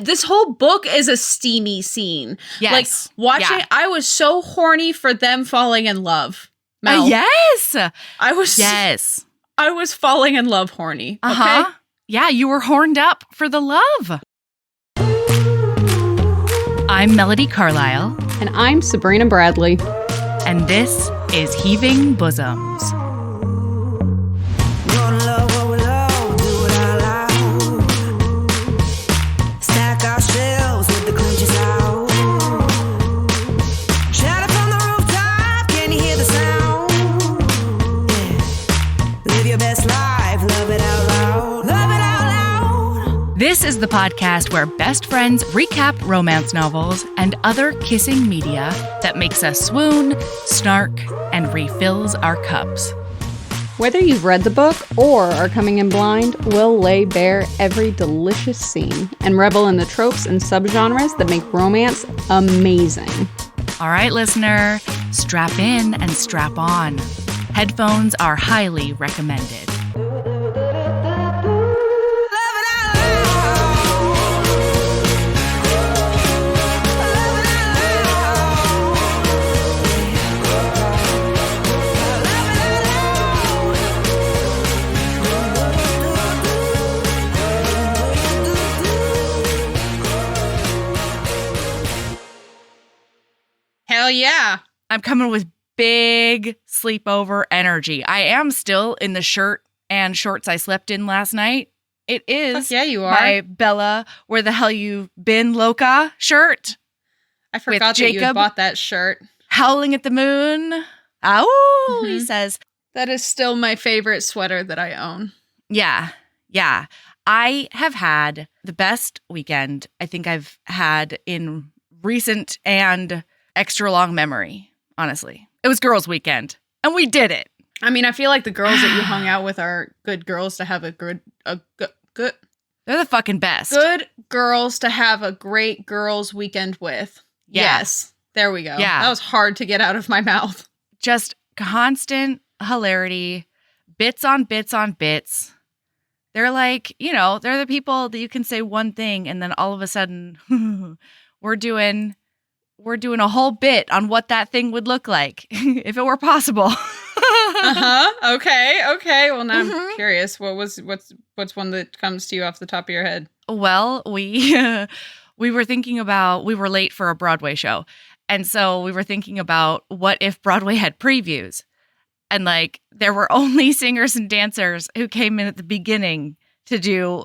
this whole book is a steamy scene. Yes. Like, watching, I was so horny for them falling in love. Mel. Yes. I was falling in love horny. Okay? Yeah, you were horned up for the love. I'm Melody Carlisle. And I'm Sabrina Bradley. And this is Heaving Bosoms. This is the podcast where best friends recap romance novels and other kissing media that makes us swoon, snark, and refills our cups. Whether you've read the book or are coming in blind, we'll lay bare every delicious scene and revel in the tropes and subgenres that make romance amazing. All right, listener, strap in and strap on. Headphones are highly recommended. Hell yeah. I'm coming with big sleepover energy. I am still in the shirt and shorts I slept in last night. It is you are. my Bella, where the hell you been, Loca shirt. I forgot that you had bought that shirt. Howling at the moon. Oh, he says. That is still my favorite sweater that I own. Yeah. I have had the best weekend I think I've had in recent and extra long memory, honestly. It was girls' weekend, and we did it. I mean, I feel like the girls that you hung out with are good girls to have a good. They're the fucking best. Good girls to have a great girls' weekend with. Yeah. Yes. There we go. Yeah. That was hard to get out of my mouth. Just constant hilarity, bits on bits on bits. They're like, they're the people that you can say one thing, and then all of a sudden, we're doing a whole bit on what that thing would look like if it were possible. Okay. Well, now I'm curious. What's one that comes to you off the top of your head? Well, we were thinking about, we were late for a Broadway show. And so we were thinking about what if Broadway had previews, and like there were only singers and dancers who came in at the beginning to do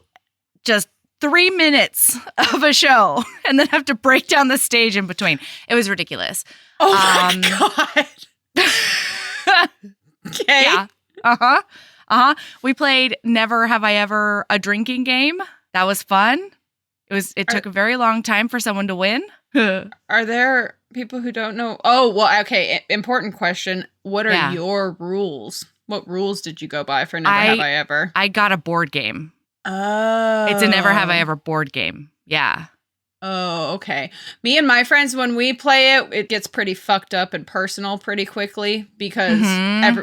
just 3 minutes of a show and then have to break down the stage in between. It was ridiculous. Oh my God. Okay. Yeah. We played Never Have I Ever, a drinking game. That was fun. It took a very long time for someone to win. Are there people who don't know? Oh, well, okay. Important question. What are your rules? What rules did you go by for Never Have I Ever? I got a board game. Oh. It's a Never Have I Ever board game. Yeah. Oh, okay. Me and my friends, when we play it, it gets pretty fucked up and personal pretty quickly because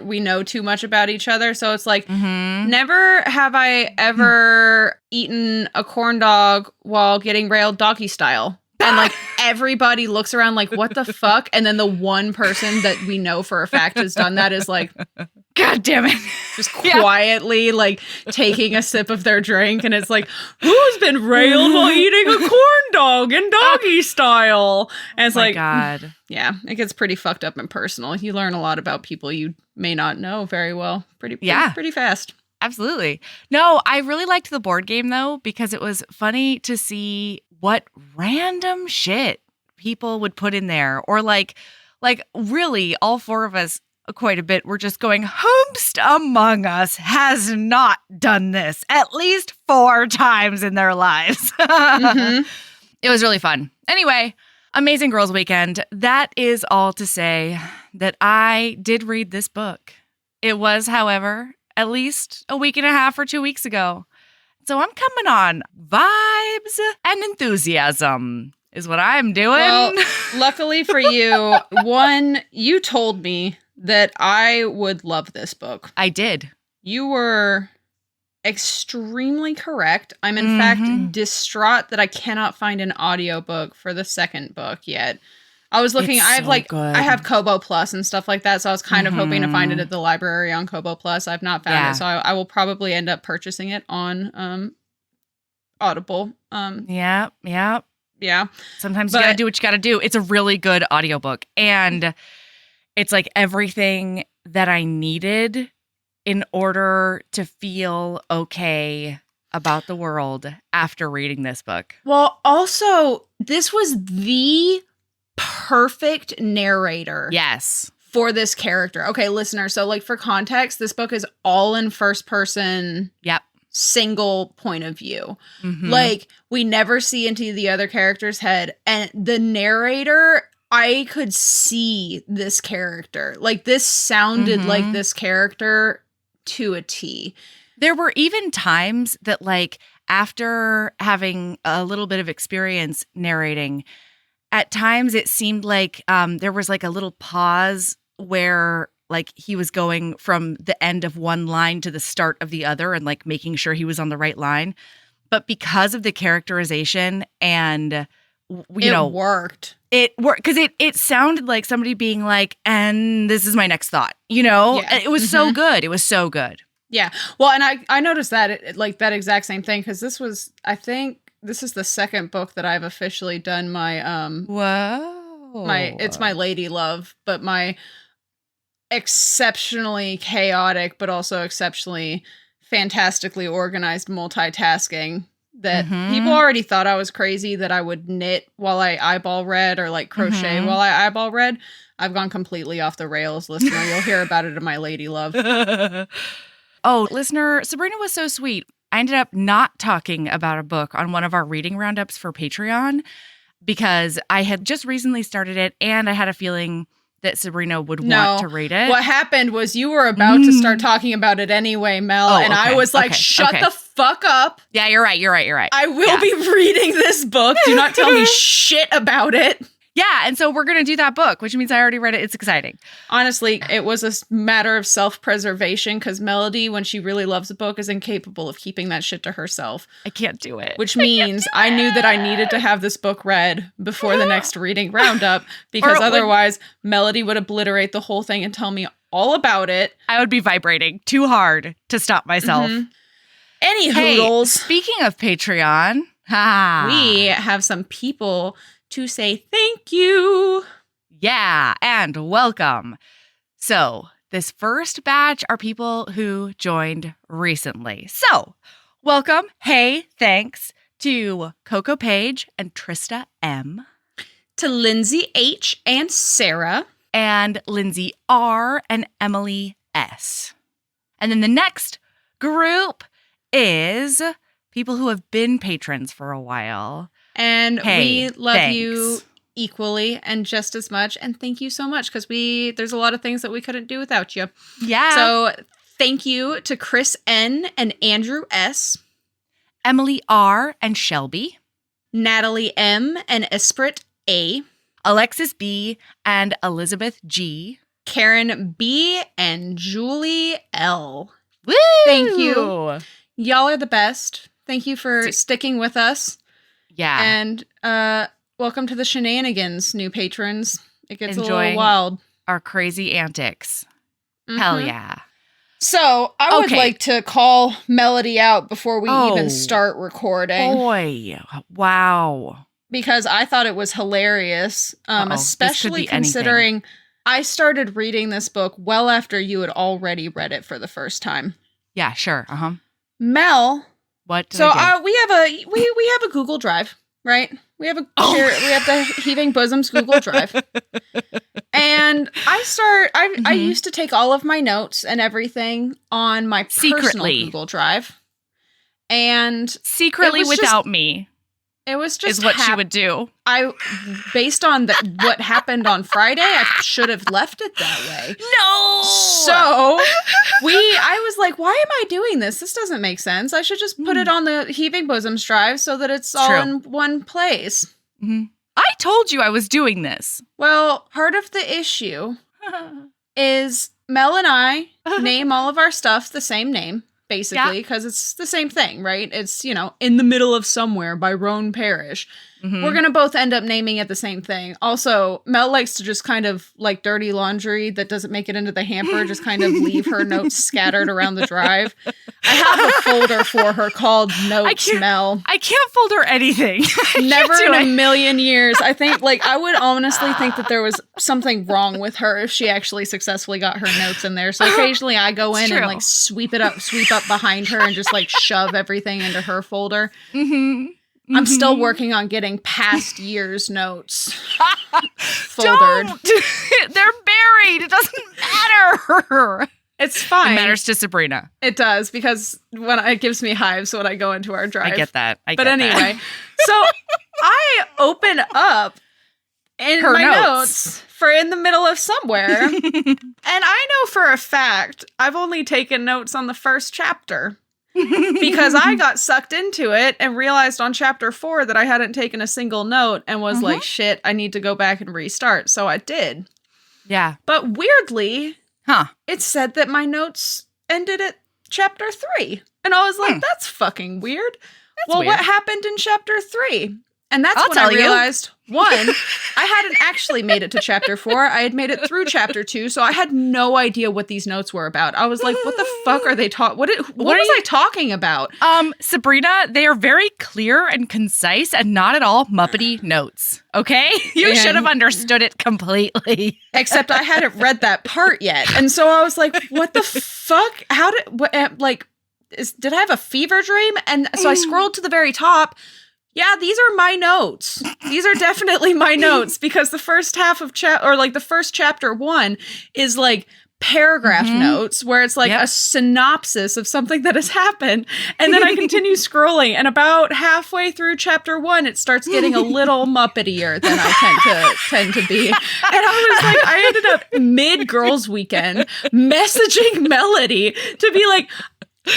we know too much about each other. So it's like, never have I ever eaten a corn dog while getting railed doggy style. And like everybody looks around like, what the fuck? And then the one person that we know for a fact has done that is like, God damn it. Just quietly like taking a sip of their drink. And it's like, who's been railed while eating a corn dog in doggy style? And it's like, God. Yeah, it gets pretty fucked up and personal. You learn a lot about people you may not know very well. Pretty fast. Absolutely. No, I really liked the board game though, because it was funny to see what random shit people would put in there. Or like really all four of us quite a bit were just going, whomst among us has not done this at least 4 times in their lives. It was really fun. Anyway, amazing girls weekend. That is all to say that I did read this book. It was, however, at least a week and a half or 2 weeks ago. So I'm coming on vibes and enthusiasm is what I'm doing. Well, luckily for you, you told me that I would love this book. I did. You were extremely correct. I'm in fact distraught that I cannot find an audiobook for the second book yet. I was looking, It's I have so good. I have Kobo Plus and stuff like that, so I was kind of hoping to find it at the library on Kobo Plus. I've not found it, so I will probably end up purchasing it on Audible. Yeah. Yeah. Sometimes you gotta do what you gotta do. It's a really good audiobook. And it's like everything that I needed in order to feel okay about the world after reading this book. Well, also, this was the perfect narrator. Yes. For this character. Okay, listener. So, like, for context, this book is all in first person. Yep. Single point of view. Mm-hmm. Like, we never see into the other character's head. And the narrator, I could see this character. Like, this sounded like this character to a T. There were even times that, like, after having a little bit of experience narrating, at times it seemed like there was like a little pause where like he was going from the end of one line to the start of the other and like making sure he was on the right line. But because of the characterization and, it worked. It worked because it sounded like somebody being like, and this is my next thought, you know? Yeah. It was so good. It was so good. Yeah. Well, and I noticed that, like, that exact same thing because this was, I think, this is the second book that I've officially done my, Whoa. It's my lady love, but my exceptionally chaotic, but also exceptionally fantastically organized multitasking that people already thought I was crazy that I would knit while I eyeball read or like crochet while I eyeball read. I've gone completely off the rails, listener. You'll hear about it in my lady love. Oh, listener, Sabrina was so sweet. I ended up not talking about a book on one of our reading roundups for Patreon because I had just recently started it and I had a feeling that Sabrina would want to read it. What happened was you were about to start talking about it anyway, Mel, and I was like, shut the fuck up. Yeah, you're right. I will be reading this book. Do not tell me shit about it. Yeah, and so we're going to do that book, which means I already read it. It's exciting. Honestly, it was a matter of self-preservation because Melody, when she really loves a book, is incapable of keeping that shit to herself. I can't do it. Which means I knew that I needed to have this book read before the next reading roundup because otherwise Melody would obliterate the whole thing and tell me all about it. I would be vibrating too hard to stop myself. Any hey, hoodles. Speaking of Patreon, we have some people to say thank you. Yeah, and welcome. So, this first batch are people who joined recently. So, welcome, hey, thanks to Coco Page and Trista M. To Lindsay H. and Sarah. And Lindsay R. and Emily S. And then the next group is people who have been patrons for a while. And we love you equally and just as much. And thank you so much because there's a lot of things that we couldn't do without you. Yeah. So thank you to Chris N. and Andrew S. Emily R. and Shelby. Natalie M. and Esprit A. Alexis B. and Elizabeth G. Karen B. and Julie L. Woo! Thank you. Y'all are the best. Thank you for sticking with us. Yeah. And welcome to the shenanigans, new patrons. It gets a little Enjoying wild. Our crazy antics. Hell yeah. So I would like to call Melody out before we even start recording. Boy. Wow. Because I thought it was hilarious, especially considering I started reading this book well after you had already read it for the first time. Yeah, sure. Mel. What? So we have a Google Drive, right? We have the Heaving Bosoms Google Drive. And I used to take all of my notes and everything on my personal Google Drive. And secretly without me. It was just is what she would do. Based on what happened on Friday, I should have left it that way. No. So I was like, why am I doing this? This doesn't make sense. I should just put it on the Heaving Bosoms Drive so that it's all in one place. I told you I was doing this. Well, part of the issue is Mel and I name all of our stuff the same name. basically, because it's the same thing, right? It's, In the Middle of Somewhere by Roan Parrish. Mhm. We're going to both end up naming it the same thing. Also, Mel likes to just kind of like dirty laundry that doesn't make it into the hamper, just kind of leave her notes scattered around the drive. I have a folder for her called Notes, Mel. I can't fold her anything. Never in a million years. I think, I would honestly think that there was something wrong with her if she actually successfully got her notes in there. So occasionally I go in and sweep up behind her and just shove everything into her folder. Mm-hmm. I'm still working on getting past year's notes foldered. They're buried. It doesn't matter. It's fine. It matters to Sabrina. It does, because it gives me hives when I go into our drive. I get that. But anyway, so I open up in her my notes for In the Middle of Somewhere, and I know for a fact I've only taken notes on the first chapter. Because I got sucked into it and realized on chapter 4 that I hadn't taken a single note and was like, shit, I need to go back and restart. So I did. Yeah. But weirdly, Huh. It said that my notes ended at chapter 3. And I was like, that's fucking weird. Well, weird. what happened in chapter 3? And that's I'll when I tell you. realized, one, I hadn't actually made it to chapter 4. I had made it through chapter 2, so I had no idea what these notes were about. I was like, what the fuck are they talking? What was I talking about? Sabrina, they are very clear and concise and not at all Muppety notes. Okay? You should have understood it completely. Except I hadn't read that part yet. And so I was like, what the fuck? Did I have a fever dream? And so I scrolled to the very top. Yeah, these are my notes. These are definitely my notes, because the first half of the first chapter 1 is paragraph notes where it's a synopsis of something that has happened. And then I continue scrolling, and about halfway through chapter 1, it starts getting a little Muppetier than I tend to be. And I ended up mid Girls Weekend messaging Melody to be like,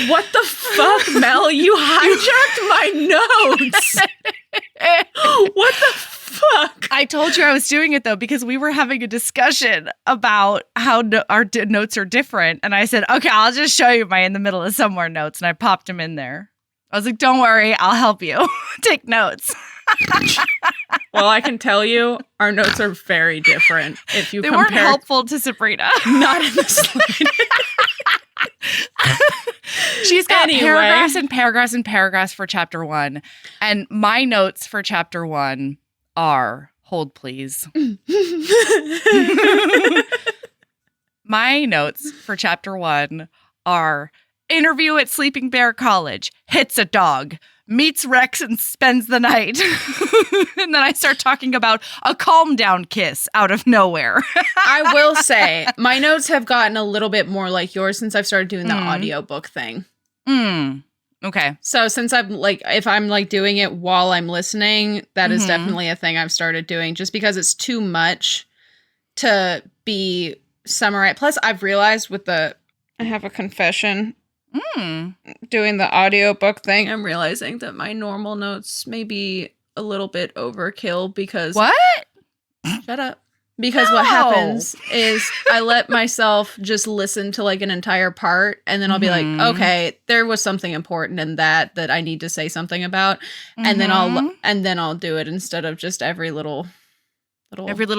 what the fuck, Mel? You hijacked my notes. What the fuck? I told you I was doing it, though, because we were having a discussion about how our notes are different. And I said, okay, I'll just show you my In the Middle of Somewhere notes. And I popped them in there. I was like, don't worry, I'll help you. Take notes. Well, I can tell you, our notes are very different. If you weren't helpful to Sabrina. Not in the slightest. She's got paragraphs and paragraphs and paragraphs for chapter 1. And my notes for chapter 1 are, hold please. My notes for chapter 1 are, interview at Sleeping Bear College, hits a dog, meets Rex and spends the night. And then I start talking about a calm down kiss out of nowhere. I will say, my notes have gotten a little bit more like yours since I've started doing the audiobook thing. Okay. So since I'm if I'm doing it while I'm listening, that is definitely a thing I've started doing, just because it's too much to be summarized. Plus, I've realized I have a confession. Doing the audiobook thing, I'm realizing that my normal notes may be a little bit overkill, because what? Shut up. Because what happens is I let myself just listen to an entire part, and then I'll be like, okay, there was something important in that I need to say something about, and then I'll do it instead of just every little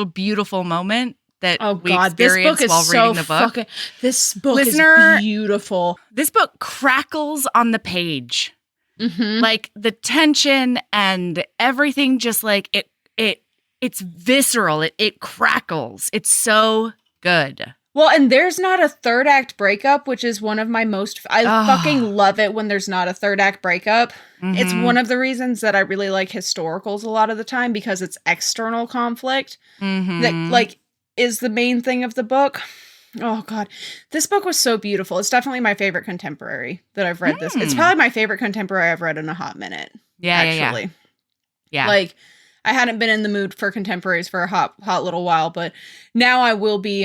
beautiful moment that we this book is while so reading the book. This book Listener, is beautiful. This book crackles on the page. The tension and everything, just it's visceral. It crackles. It's so good. Well, and there's not a third act breakup, which is one of my I fucking love it when there's not a third act breakup. It's one of the reasons that I really like historicals a lot of the time, because it's external conflict that is the main thing of the book. Oh God, this book was so beautiful. It's definitely my favorite contemporary that I've read. It's probably my favorite contemporary I've read in a hot minute. Yeah, actually. Yeah. I hadn't been in the mood for contemporaries for a hot little while, but now I will be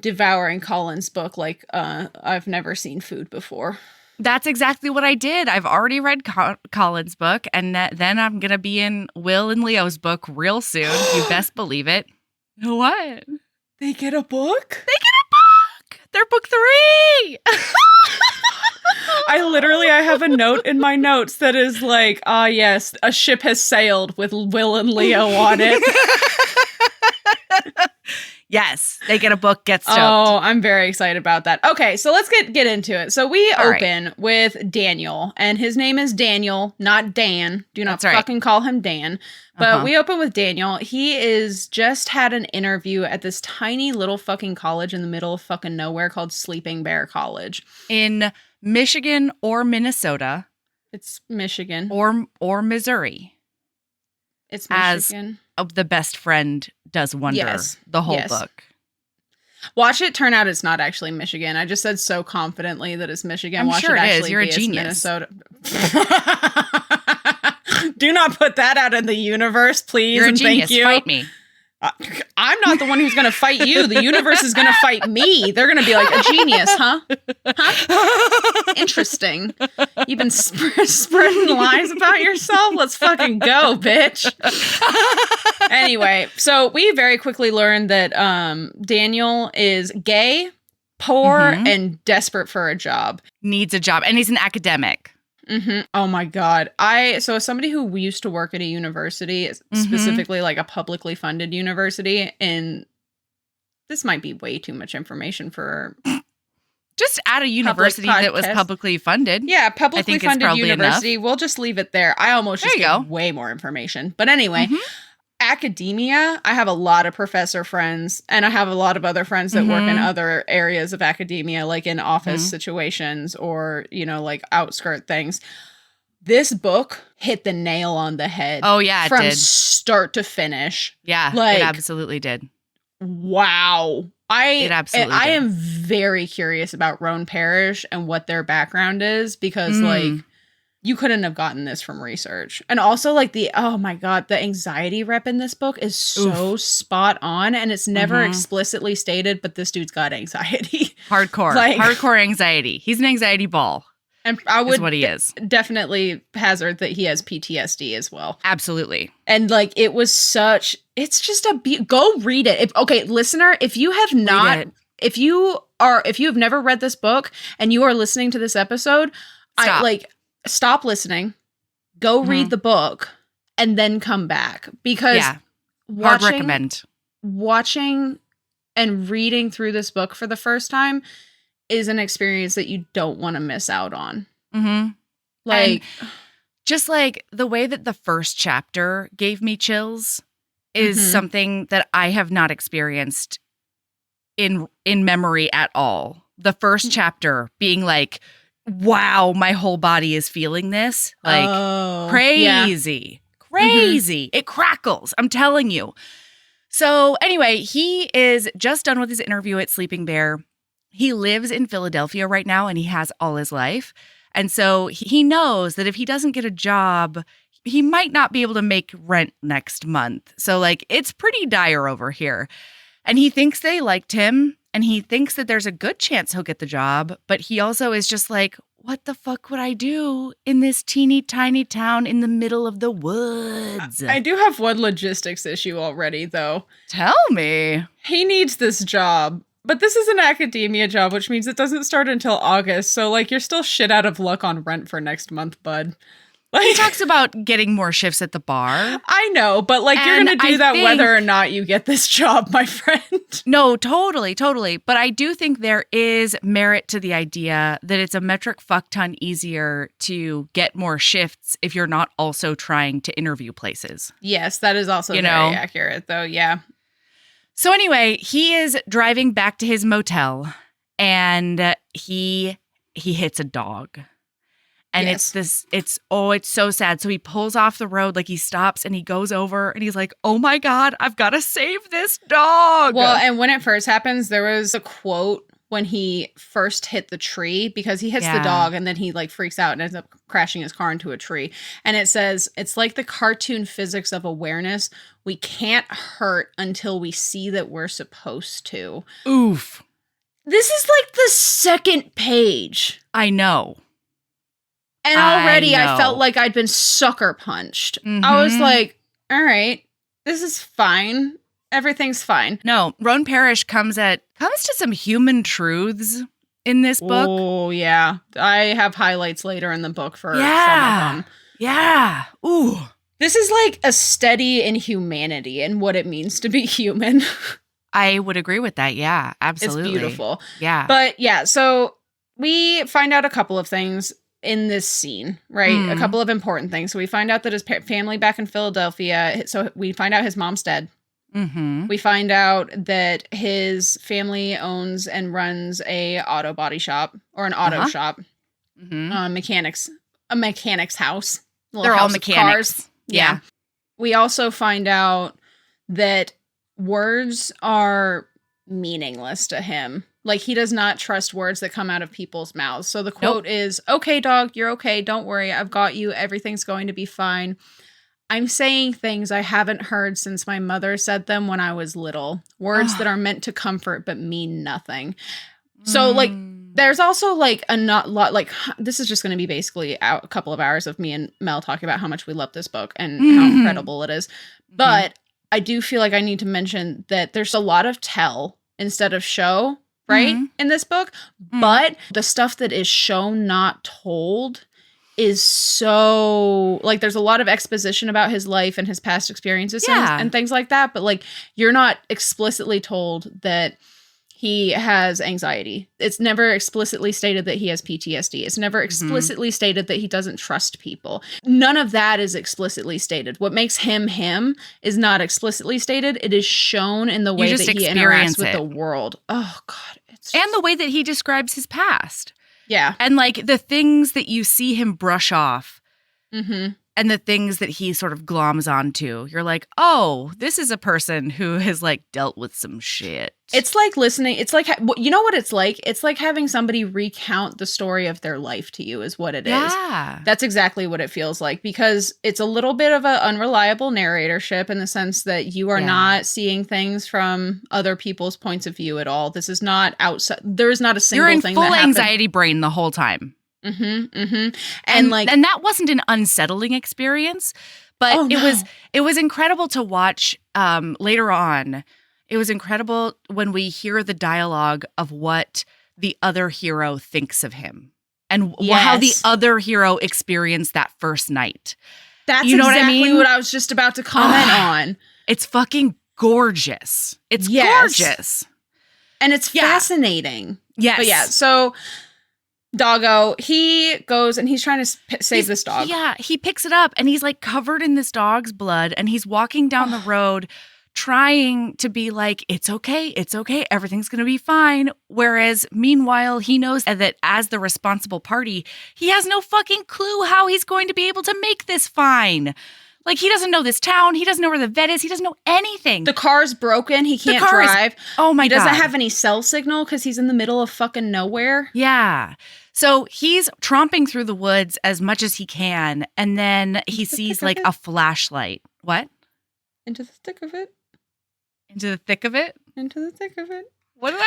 devouring Colin's book like I've never seen food before. That's exactly what I did. I've already read Colin's book, and then I'm going to be in Will and Leo's book real soon. You best believe it. What? They get a book? They get a book! They're book 3! I have a note in my notes that is like, yes, a ship has sailed with Will and Leo on it. Yes, they get a book, get stoked. Oh, I'm very excited about that. Okay, so let's get into it. So we open with Daniel, and his name is Daniel, not Dan. Do not fucking call him Dan. But we open with Daniel. He is just had an interview at this tiny little fucking college in the middle of fucking nowhere called Sleeping Bear College. In Michigan or Minnesota. It's Michigan. Or Missouri. It's Michigan. As the best friend does wonder the whole book. Watch it turn out it's not actually Michigan. I just said so confidently that it's Michigan. I'm Watch sure it it actually is. You're a be genius. Minnesota. Do not put that out in the universe, please. You're a and genius. Thank you. Fight me. I'm not the one who's going to fight you. The universe is going to fight me. They're going to be like, a genius, huh? Huh? Interesting. You've been spreading lies about yourself? Let's fucking go, bitch. Anyway, so we very quickly learned that Daniel is gay, poor, and desperate for a job. Needs a job. And he's an academic. Oh my God. So as somebody who used to work at a university, specifically like a publicly funded university, and this might be way too much information for just at a university that was publicly funded. Yeah, publicly funded university. Enough. We'll just leave it there. I almost just gave way more information. But anyway, academia, I have a lot of professor friends, and I have a lot of other friends that work in other areas of academia, like in office situations or, like outskirt things. This book hit the nail on the head. Oh, yeah, from it did. Start to finish. Yeah, it absolutely did. Wow. It absolutely I did. am very curious about Roan Parrish and what their background is, because you couldn't have gotten this from research. And also oh my God, the anxiety rep in this book is so spot on, and it's never explicitly stated, but this dude's got anxiety. Hardcore. Hardcore anxiety. He's an anxiety ball. And I would what he is. Definitely hazard that he has PTSD as well. Absolutely. And it was it's just go read it. Listener, if you have not, if you have never read this book and you are listening to this episode, stop listening, go read the book, and then come back, because hard recommend. Watching and reading through this book for the first time is an experience that you don't want to miss out on. Just the way that the first chapter gave me chills is something that I have not experienced in memory at all. The first chapter being wow, my whole body is feeling this. Crazy. Crazy. It crackles. I'm telling you. So anyway, he is just done with his interview at Sleeping Bear. He lives in Philadelphia right now, and he has all his life. And so he knows that if he doesn't get a job, he might not be able to make rent next month. So it's pretty dire over here. And he thinks they liked him. And he thinks that there's a good chance he'll get the job, but he also is just what the fuck would I do in this teeny tiny town in the middle of the woods? I do have one logistics issue already, though. Tell me. He needs this job, but this is an academia job, which means it doesn't start until August. So you're still shit out of luck on rent for next month, bud. He talks about getting more shifts at the bar. I know, but you're going to do that whether or not you get this job, my friend. No, totally. But I do think there is merit to the idea that it's a metric fuck ton easier to get more shifts if you're not also trying to interview places. Yes, that is also very accurate, though. Yeah. So anyway, he is driving back to his motel, and he hits a dog. And it's so sad. So he pulls off the road, he stops and he goes over and he's like, oh my God, I've got to save this dog. Well, and when it first happens, there was a quote when he first hit the tree, because he hits the dog and then he freaks out and ends up crashing his car into a tree. And it says, it's like the cartoon physics of awareness. We can't hurt until we see that we're supposed to. Oof. This is the second page. I know. And already I felt like I'd been sucker punched. I was like, all right, this is fine. Everything's fine. No, Roan Parrish comes to some human truths in this book. Oh, yeah. I have highlights later in the book for some of them. Yeah. Ooh. This is like a study in humanity and what it means to be human. I would agree with that. Yeah, absolutely. It's beautiful. Yeah. But yeah, so we find out a couple of things in this scene, right? A couple of important things. So we find out that his family back in Philadelphia, so we find out his mom's dead. Mm-hmm. We find out that his family owns and runs a auto body shop or an auto shop, a mechanic's house. They're all mechanics. Yeah. We also find out that words are meaningless to him. Like, he does not trust words that come out of people's mouths. So the quote is, "Okay, dog, you're okay. Don't worry. I've got you. Everything's going to be fine. I'm saying things I haven't heard since my mother said them when I was little. Words that are meant to comfort but mean nothing." So, like, there's also, like, a not lot, like, this is just going to be basically a couple of hours of me and Mel talking about how much we love this book and how incredible it is. But I do feel like I need to mention that there's a lot of tell instead of show, right, in this book. But the stuff that is shown, not told, is so, like, there's a lot of exposition about his life and his past experiences and things like that. But, like, you're not explicitly told that he has anxiety. It's never explicitly stated that he has PTSD. It's never explicitly stated that he doesn't trust people. None of that is explicitly stated. What makes him him is not explicitly stated. It is shown in the way that he interacts with the world. Oh, God. And the way that he describes his past. Yeah. And, like, the things that you see him brush off. And the things that he sort of gloms onto. You're like, oh, this is a person who has, like, dealt with some shit. It's like listening. It's like, you know what it's like? It's like having somebody recount the story of their life to you is what it is. That's exactly what it feels like, because it's a little bit of an unreliable narratorship in the sense that you are not seeing things from other people's points of view at all. This is not outside. There is not a single thing that happened. You're in full anxiety brain the whole time. And like, and that wasn't an unsettling experience, but it was incredible to watch later on. It was incredible when we hear the dialogue of what the other hero thinks of him and how the other hero experienced that first night. That's exactly what I was just about to comment on. It's fucking gorgeous. It's gorgeous. And it's fascinating. Yes. But yeah, so Doggo, he goes and he's trying to save this dog. Yeah, he picks it up and he's like covered in this dog's blood and he's walking down the road trying to be like, it's okay, everything's going to be fine. Whereas meanwhile, he knows that as the responsible party, he has no fucking clue how he's going to be able to make this fine. Like, he doesn't know this town. He doesn't know where the vet is. He doesn't know anything. The car's broken. He can't drive. Oh my God. He doesn't have any cell signal because he's in the middle of fucking nowhere. Yeah. So he's tromping through the woods as much as he can. And then he sees like a flashlight. What? Into the thick of it. Into the thick of it? Into the thick of it. What did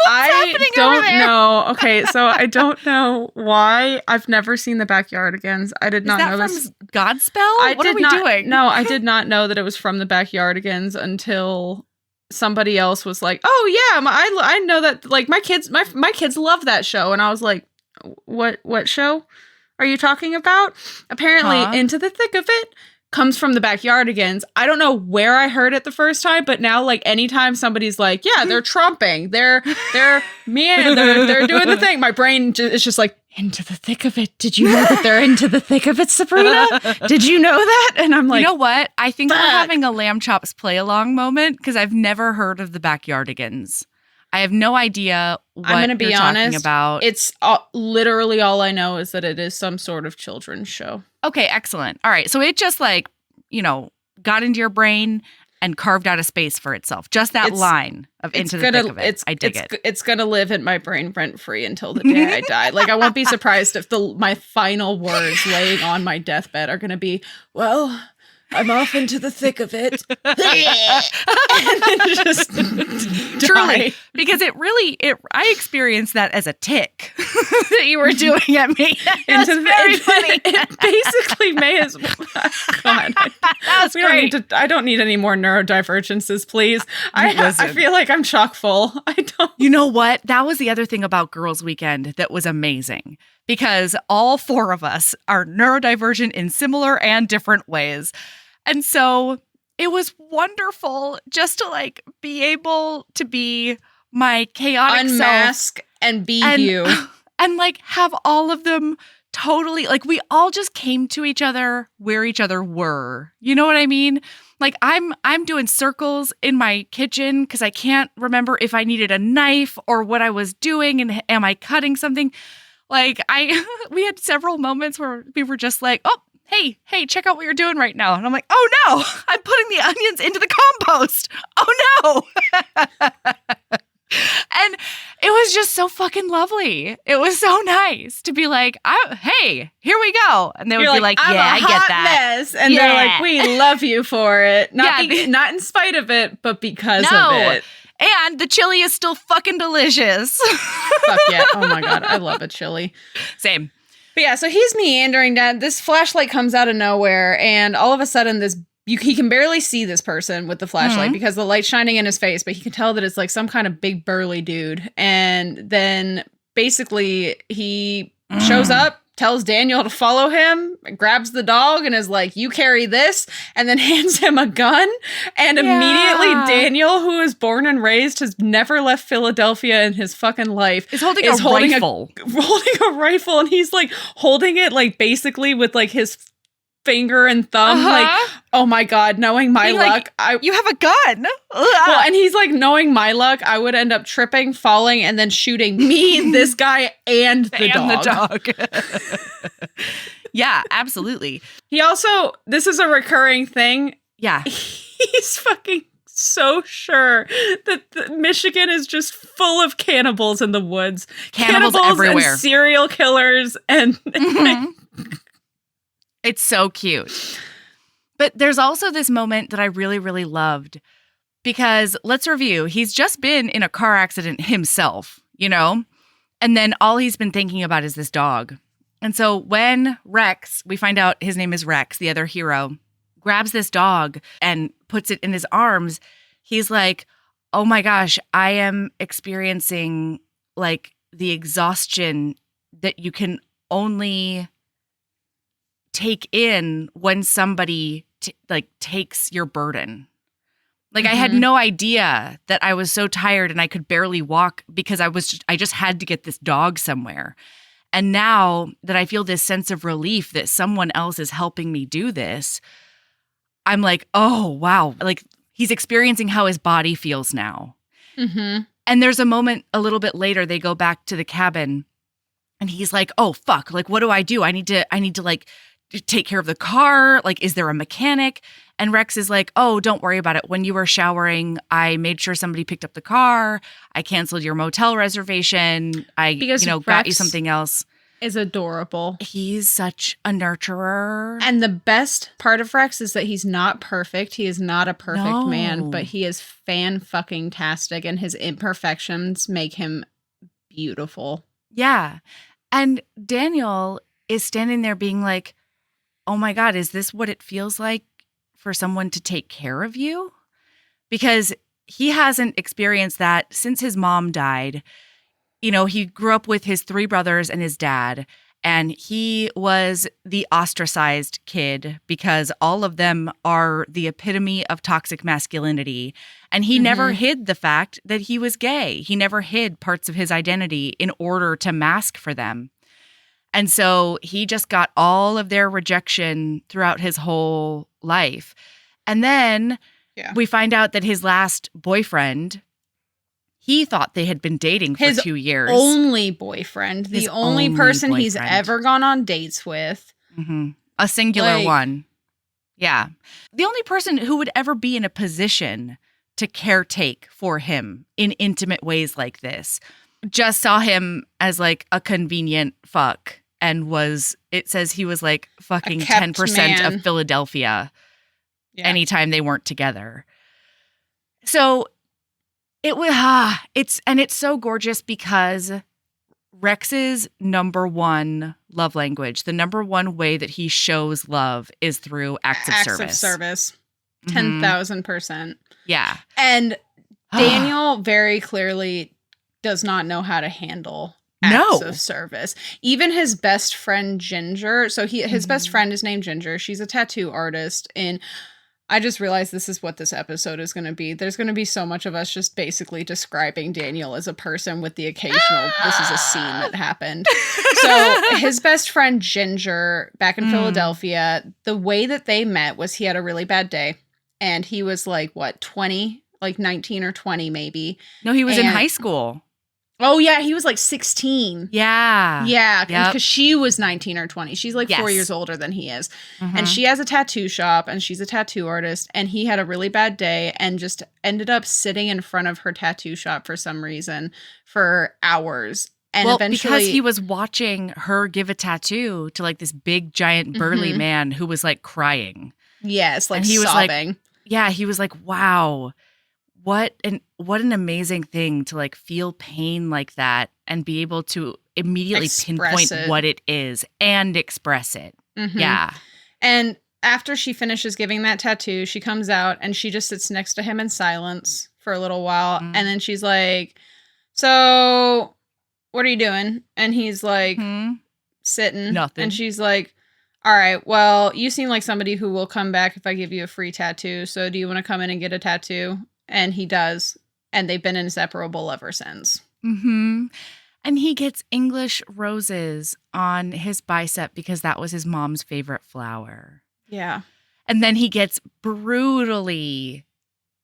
I don't know. Okay, so I don't know why. I've never seen the Backyardigans. I did not know this. From Godspell? What are we doing? No, I did not know that it was from the Backyardigans until somebody else was like, "Oh yeah, I know that." Like my kids love that show, and I was like, "What show are you talking about?" Apparently, Into the Thick of It comes from the Backyardigans. I don't know where I heard it the first time, but now, like, anytime somebody's like, yeah, they're tromping, they're doing the thing, my brain is just like, into the thick of it. Did you know that they're into the thick of it, Sabrina? Did you know that? And I'm like, you know what? I think we're having a Lamb Chops play along moment because I've never heard of the Backyardigans. I have no idea what I'm gonna be honest, talking about. It's literally all I know is that it is some sort of children's show. Okay, excellent. All right. So it just like, got into your brain and carved out a space for itself. Just that line of into the thick of it. I dig it. It's going to live in my brain rent-free until the day I die. Like, I won't be surprised if my final words laying on my deathbed are going to be, well, I'm off into the thick of it. And then just Truly, because I experienced that as a tick that you were doing at me. That's very funny. It basically may as well. God, That's great. I don't need any more neurodivergences, please. I feel like I'm chock full. I don't. You know what? That was the other thing about Girls Weekend that was amazing, because all 4 of us are neurodivergent in similar and different ways. And so it was wonderful just to like be able to be my chaotic unmask self and be and, you. And like have all of them totally, like we all just came to each other where each other were. You know what I mean? Like I'm doing circles in my kitchen because I can't remember if I needed a knife or what I was doing and am I cutting something. Like we had several moments where we were just like, oh, hey, check out what you're doing right now. And I'm like, oh no, I'm putting the onions into the compost. Oh no. And it was just so fucking lovely. It was so nice to be like, hey, here we go. And they would be like, I'm yeah, a I get hot that. mess. And they're like, we love you for it. Not in spite of it, but because of it. And the chili is still fucking delicious. Fuck yeah. Oh my God. I love a chili. Same. But yeah, so he's meandering down. This flashlight comes out of nowhere, and all of a sudden, he can barely see this person with the flashlight because the light's shining in his face, but he can tell that it's like some kind of big burly dude. And then basically he shows up, tells Daniel to follow him, grabs the dog, and is like, you carry this, and then hands him a gun. And immediately Daniel, who is born and raised, has never left Philadelphia in his fucking life, is holding a rifle. Holding a rifle, and he's like holding it like basically with like his finger and thumb, like, oh my God, knowing my luck, you have a gun. Well, and he's like, knowing my luck, I would end up tripping, falling, and then shooting me, this guy, and the dog. Yeah, absolutely. He also, this is a recurring thing. Yeah. He's fucking so sure that Michigan is just full of cannibals in the woods. Cannibals everywhere. And serial killers and It's so cute. But there's also this moment that I really, really loved, because let's review. He's just been in a car accident himself, you know? And then all he's been thinking about is this dog. And so when Rex, we find out his name is Rex, the other hero, grabs this dog and puts it in his arms, he's like, oh my gosh, I am experiencing like the exhaustion that you can only take in when somebody takes your burden. Like I had no idea that I was so tired and I could barely walk because I just had to get this dog somewhere. And now that I feel this sense of relief that someone else is helping me do this, I'm like, oh wow, like he's experiencing how his body feels now. And there's a moment a little bit later, they go back to the cabin and he's like, oh fuck, like what do? I need to like take care of the car. Like, is there a mechanic? And Rex is like, oh, don't worry about it. When you were showering, I made sure somebody picked up the car. I canceled your motel reservation. Because got you something else. Is adorable. He's such a nurturer. And the best part of Rex is that he's not perfect. He is not a perfect man, but he is fan-fucking-tastic, and his imperfections make him beautiful. Yeah. And Daniel is standing there being like, oh my God, is this what it feels like for someone to take care of you? Because he hasn't experienced that since his mom died. You know, he grew up with his 3 brothers and his dad, and he was the ostracized kid because all of them are the epitome of toxic masculinity. And he never hid the fact that he was gay. He never hid parts of his identity in order to mask for them. And so he just got all of their rejection throughout his whole life. And then we find out that his last boyfriend, he thought they had been dating for 2 years. His only boyfriend. The only person he's ever gone on dates with. A singular one. Yeah. The only person who would ever be in a position to caretake for him in intimate ways like this. Just saw him as like a convenient fuck. And it says he was like fucking 10% man. of Philadelphia. anytime they weren't together. So it was it's so gorgeous because Rex's number one love language, the number one way that he shows love is through acts of service. 10,000%. Yeah. And Daniel very clearly does not know how to handle acts of service. Even his best friend Ginger, so his best friend is named Ginger. She's a tattoo artist, and I just realized this is what this episode is going to be. There's going to be so much of us just basically describing Daniel as a person with the occasional, this is a scene that happened. So his best friend Ginger, back in Philadelphia, the way that they met was he had a really bad day, and he was like, 20? Like 19 or 20 maybe. No, he was in high school. Oh, yeah, he was like 16. Yeah. Yeah, because she was 19 or 20. She's like 4 years older than he is. And she has a tattoo shop, and she's a tattoo artist, and he had a really bad day and just ended up sitting in front of her tattoo shop for some reason for hours. And eventually, because he was watching her give a tattau to like this big, giant, burly man who was like crying. Yes, like and he sobbing. Was like, he was like, wow. What an amazing thing to like feel pain like that and be able to immediately pinpoint what it is and express it. Yeah. And after she finishes giving that tattoo, she comes out and she just sits next to him in silence for a little while. And then she's like, so what are you doing? And he's like, sitting. Nothing. And she's like, all right, well, you seem like somebody who will come back if I give you a free tattoo. So do you want to come in and get a tattoo? And he does. And they've been inseparable ever since. And he gets English roses on his bicep because that was his mom's favorite flower. Yeah. And then he gets brutally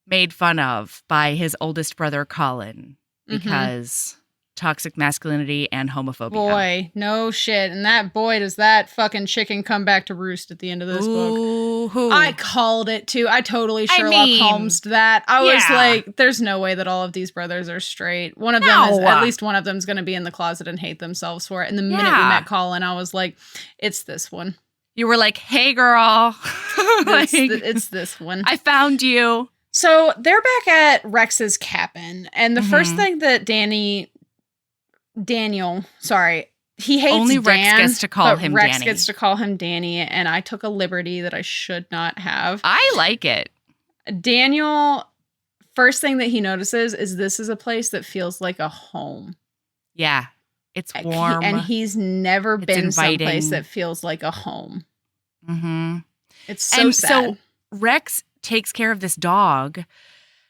made fun of by his oldest brother, Colin, because toxic masculinity and homophobia. Boy, no shit. And that boy, does that fucking chicken come back to roost at the end of this book. I called it too. I totally Sherlock Holmes'd that. I was like, there's no way that all of these brothers are straight. One of them is, at least one of them's going to be in the closet and hate themselves for it. And the minute we met Colin, I was like, it's this one. You were like, hey girl. It's this one. I found you. So they're back at Rex's cabin. And the first thing that Daniel, he hates only Dan, Rex gets to call him Rex Danny. gets to call him Danny, and I took a liberty that I should not have. I like it. Daniel, first thing that he notices is this is a place that feels like a home. Yeah, it's warm. And he's never been inviting. someplace that feels like a home. It's so sad. So Rex takes care of this dog,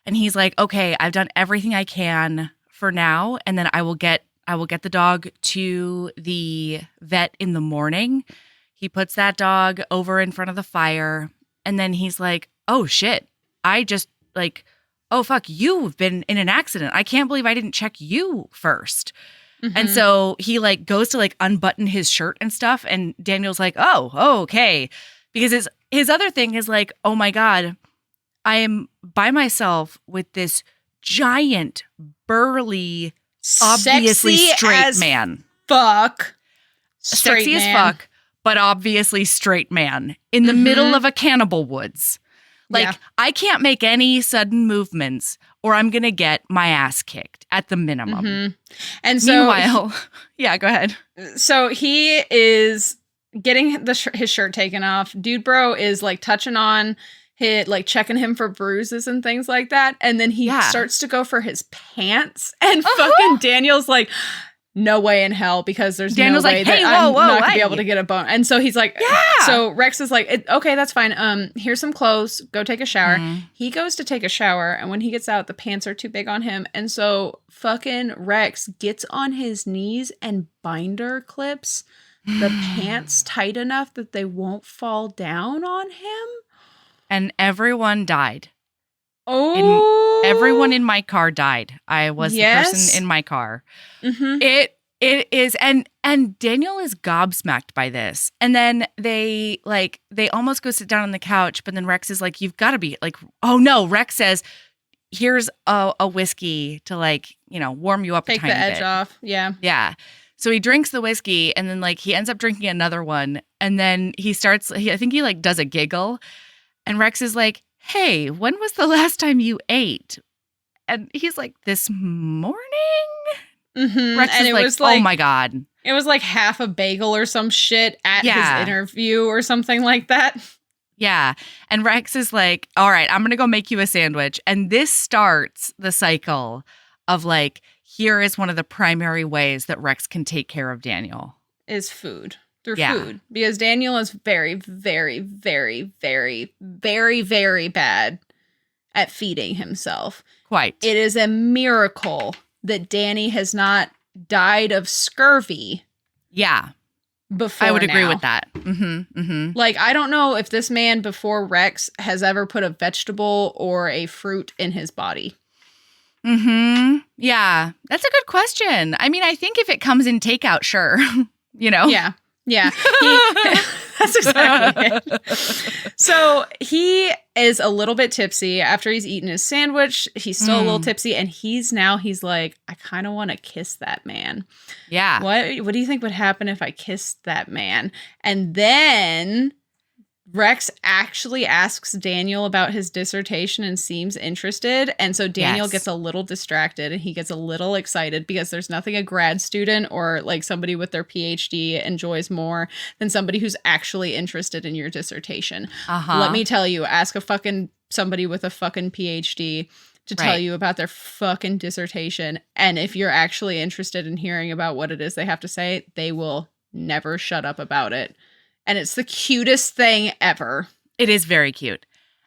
and he's like, okay, I've done everything I can for now, and then I will get the dog to the vet in the morning. He puts that dog over in front of the fire. And then he's like, oh shit. I just like, oh fuck, you've been in an accident. I can't believe I didn't check you first. And so he like goes to like unbutton his shirt and stuff. And Daniel's like, oh, okay. Because his other thing is like, oh my God, I am by myself with this giant, burly, obviously straight man. Sexy as fuck, but obviously straight man in the middle of a cannibal woods. Like, I can't make any sudden movements or I'm going to get my ass kicked at the minimum. And so, meanwhile, yeah, go ahead. So he is getting his shirt taken off. Dude bro is like touching on like checking him for bruises and things like that. And then he starts to go for his pants, and fucking Daniel's like, no way in hell, because there's Daniel's no way that I'm not gonna be able to get a bone. And so he's like, so Rex is like, okay, that's fine. Here's some clothes. Go take a shower. He goes to take a shower, and when he gets out, the pants are too big on him. And so fucking Rex gets on his knees and binder clips the pants tight enough that they won't fall down on him. And everyone died. Everyone in my car died. I was the person in my car. It is, and Daniel is gobsmacked by this. And then they almost go sit down on the couch, but then Rex is like, you've got to be like, oh no. Rex says, here's a whiskey to like, warm you up a tiny bit. Take the edge off. Yeah. Yeah. So he drinks the whiskey, and then like he ends up drinking another one, and then I think he like does a giggle. And Rex is like, hey, when was the last time you ate? And he's like, this morning? Mm-hmm. Rex and is it like, was like, oh my God. It was like half a bagel or some shit at Yeah. his interview or something like that. Yeah. And Rex is like, all right, I'm going to go make you a sandwich. And this starts the cycle of like, here is one of the primary ways that Rex can take care of Daniel. Is food. Through Yeah. food. Because Daniel is very, very, very, very, very, very bad at feeding himself. Quite. It is a miracle that Danny has not died of scurvy Yeah. before I would agree now. with that. Mm-hmm. Mm-hmm. Like, I don't know if this man before Rex has ever put a vegetable or a fruit in his body. Mm-hmm. Yeah. That's a good question. I mean, I think if it comes in takeout, sure. You know? Yeah. Yeah. That's exactly it. So he is a little bit tipsy after he's eaten his sandwich. He's still a little tipsy, and he's like, I kind of want to kiss that man. Yeah. What do you think would happen if I kissed that man? And then Rex actually asks Daniel about his dissertation and seems interested. And so Daniel Yes. gets a little distracted and he gets a little excited because there's nothing a grad student or like somebody with their PhD enjoys more than somebody who's actually interested in your dissertation. Uh-huh. Let me tell you, ask a fucking somebody with a fucking PhD to tell Right. you about their fucking dissertation. And if you're actually interested in hearing about what it is they have to say, they will never shut up about it. And it's the cutest thing ever. It is very cute.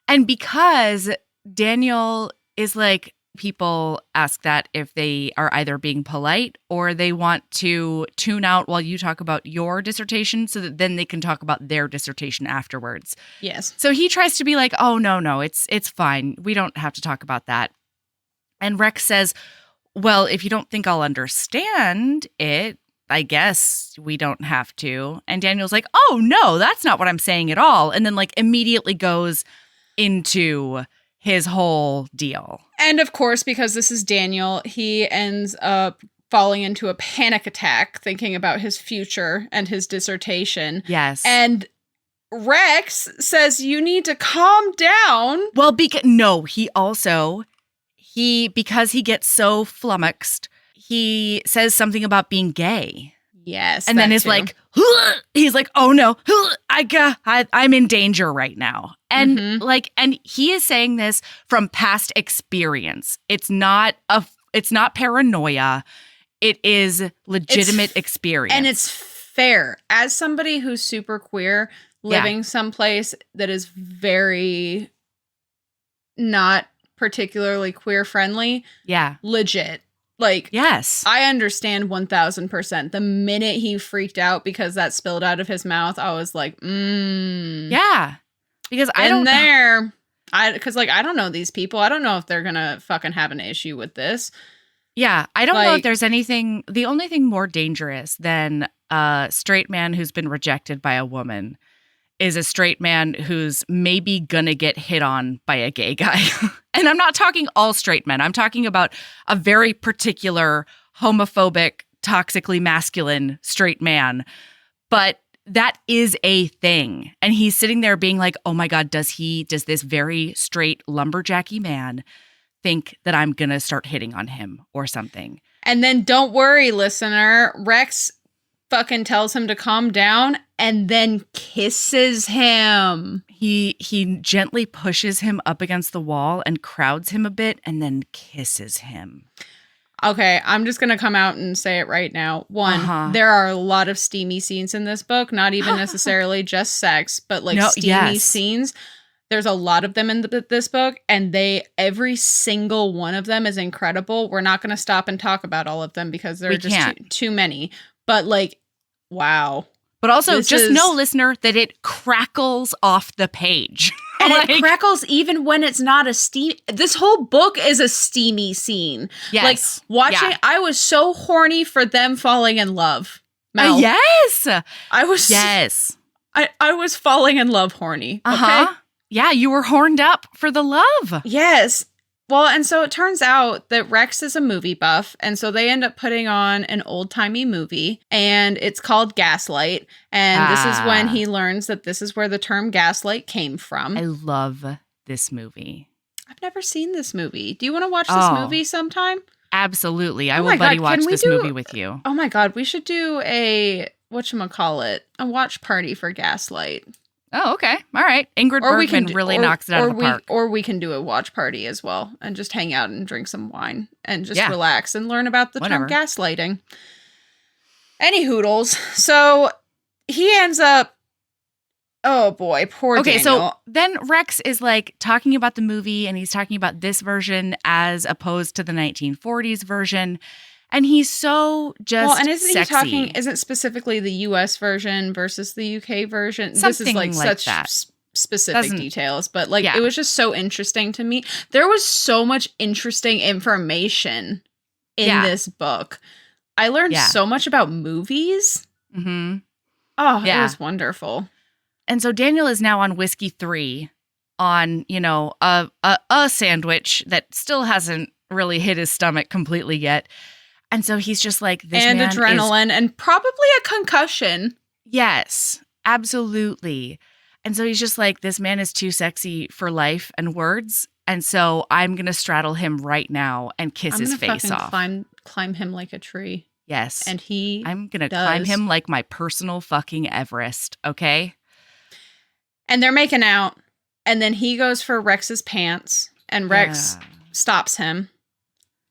And because Daniel is like, people ask that if they are either being polite or they want to tune out while you talk about your dissertation so that then they can talk about their dissertation afterwards. Yes. So he tries to be like, oh, no, it's fine. We don't have to talk about that. And Rex says, well, if you don't think I'll understand it, I guess we don't have to. And Daniel's like, oh, no, that's not what I'm saying at all. And then like immediately goes into his whole deal. And of course, because this is Daniel, he ends up falling into a panic attack thinking about his future and his dissertation. Yes. And Rex says, you need to calm down. well, because because he gets so flummoxed, he says something about being gay. Yes. And then that is too. like, he's like, oh no, I'm in danger right now. And Mhm. and he is saying this from past experience. It's not paranoia. It is legitimate experience. And it's fair. As somebody who's super queer, living someplace that is very not particularly queer friendly, yeah. legit. Like, Yes. I understand 1000%. The minute he freaked out because that spilled out of his mouth, I was like, yeah. Because I in don't know. there. Because, like, I don't know these people. I don't know if they're going to fucking have an issue with this. Yeah, I don't know if Like- there's anything. The only thing more dangerous than a straight man who's been rejected by a woman is a straight man who's maybe gonna get hit on by a gay guy. And I'm not talking all straight men. I'm talking about a very particular homophobic, toxically masculine straight man. But that is a thing. And he's sitting there being like, oh my God, does this very straight lumberjacky man think that I'm going to start hitting on him or something? And then don't worry, listener. Rex fucking tells him to calm down and then kisses him. He gently pushes him up against the wall and crowds him a bit and then kisses him. Okay, I'm just going to come out and say it right now. One, there are a lot of steamy scenes in this book, not even necessarily just sex, but like steamy scenes. There's a lot of them in this book, and every single one of them is incredible. We're not going to stop and talk about all of them because there are just too many. But like, wow. But also, just know, listener, that it crackles off the page. And it crackles even when it's not a steam. This whole book is a steamy scene. Yes. Like, watching, I was so horny for them falling in love. Mel. Yes. I was. Yes. I was falling in love horny. Okay? Yeah, you were horned up for the love. Yes. Well, and so it turns out that Rex is a movie buff, and so they end up putting on an old-timey movie, and it's called Gaslight, and this is when he learns that this is where the term gaslight came from. I love this movie. I've never seen this movie. Do you want to watch this movie sometime? Absolutely. I will buddy watch this movie with you. Oh my God, we should do a watch party for Gaslight. Oh, okay. All right. Ingrid Bergman really knocks it out of the park. Or we can do a watch party as well and just hang out and drink some wine and just relax and learn about the term gaslighting. Any hoodles. So he ends up, oh boy, poor Daniel. Okay, so then Rex is like talking about the movie and he's talking about this version as opposed to the 1940s version. And he's so just isn't specifically the US version versus the UK version? Something this is like such that. Specific details, but like it was just so interesting to me. There was so much interesting information in this book. I learned so much about movies. Mm-hmm. Oh, it was wonderful. And so Daniel is now on whiskey 3 on, a sandwich that still hasn't really hit his stomach completely yet. And so he's just like, this and man adrenaline and probably a concussion. Yes, absolutely. And so he's just like, this man is too sexy for life and words. And so I'm going to straddle him right now and kiss his face off. Climb him like a tree. Yes. And I'm going to climb him like my personal fucking Everest. Okay. And they're making out. And then he goes for Rex's pants and Rex stops him.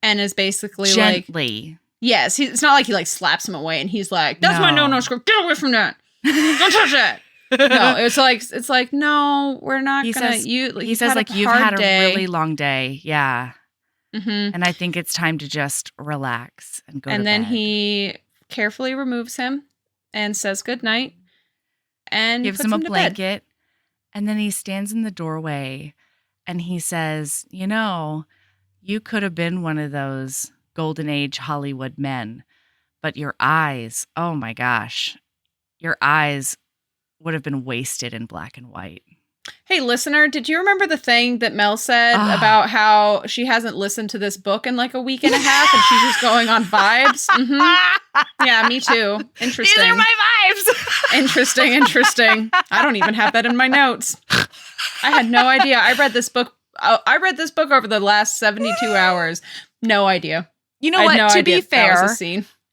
And is basically gently. Yes, it's not like he like slaps him away and he's like, that's my no script. Get away from that. Don't touch that. No, it's like, no, we're not going to. He says like, you've had a really long day. Yeah. Mm-hmm. And I think it's time to just relax and go to bed. And then he carefully removes him and says goodnight and gives him a blanket. And then he stands in the doorway and he says, you could have been one of those golden age Hollywood men, but your eyes, oh my gosh, your eyes would have been wasted in black and white. Hey, listener, did you remember the thing that Mel said about how she hasn't listened to this book in like a week and a half and she's just going on vibes? Mm-hmm. Yeah, me too. Interesting. These are my vibes. Interesting. I don't even have that in my notes. I had no idea. I read this book over the last 72 hours. No idea. You know what? To be fair,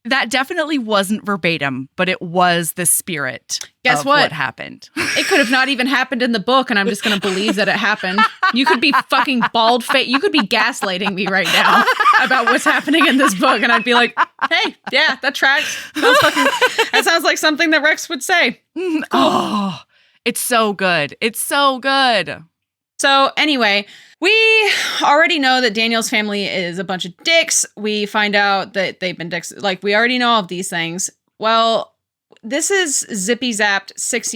that definitely wasn't verbatim, but it was the spirit Guess of what happened. It could have not even happened in the book, and I'm just going to believe that it happened. You could be fucking bald-faced. You could be gaslighting me right now about what's happening in this book, and I'd be like, hey, yeah, that tracks. That sounds like something that Rex would say. Cool. Oh, it's so good. It's so good. So anyway, we already know that Daniel's family is a bunch of dicks. We find out that they've been dicks. Like, we already know all of these things. Well, this is zippy zapped 6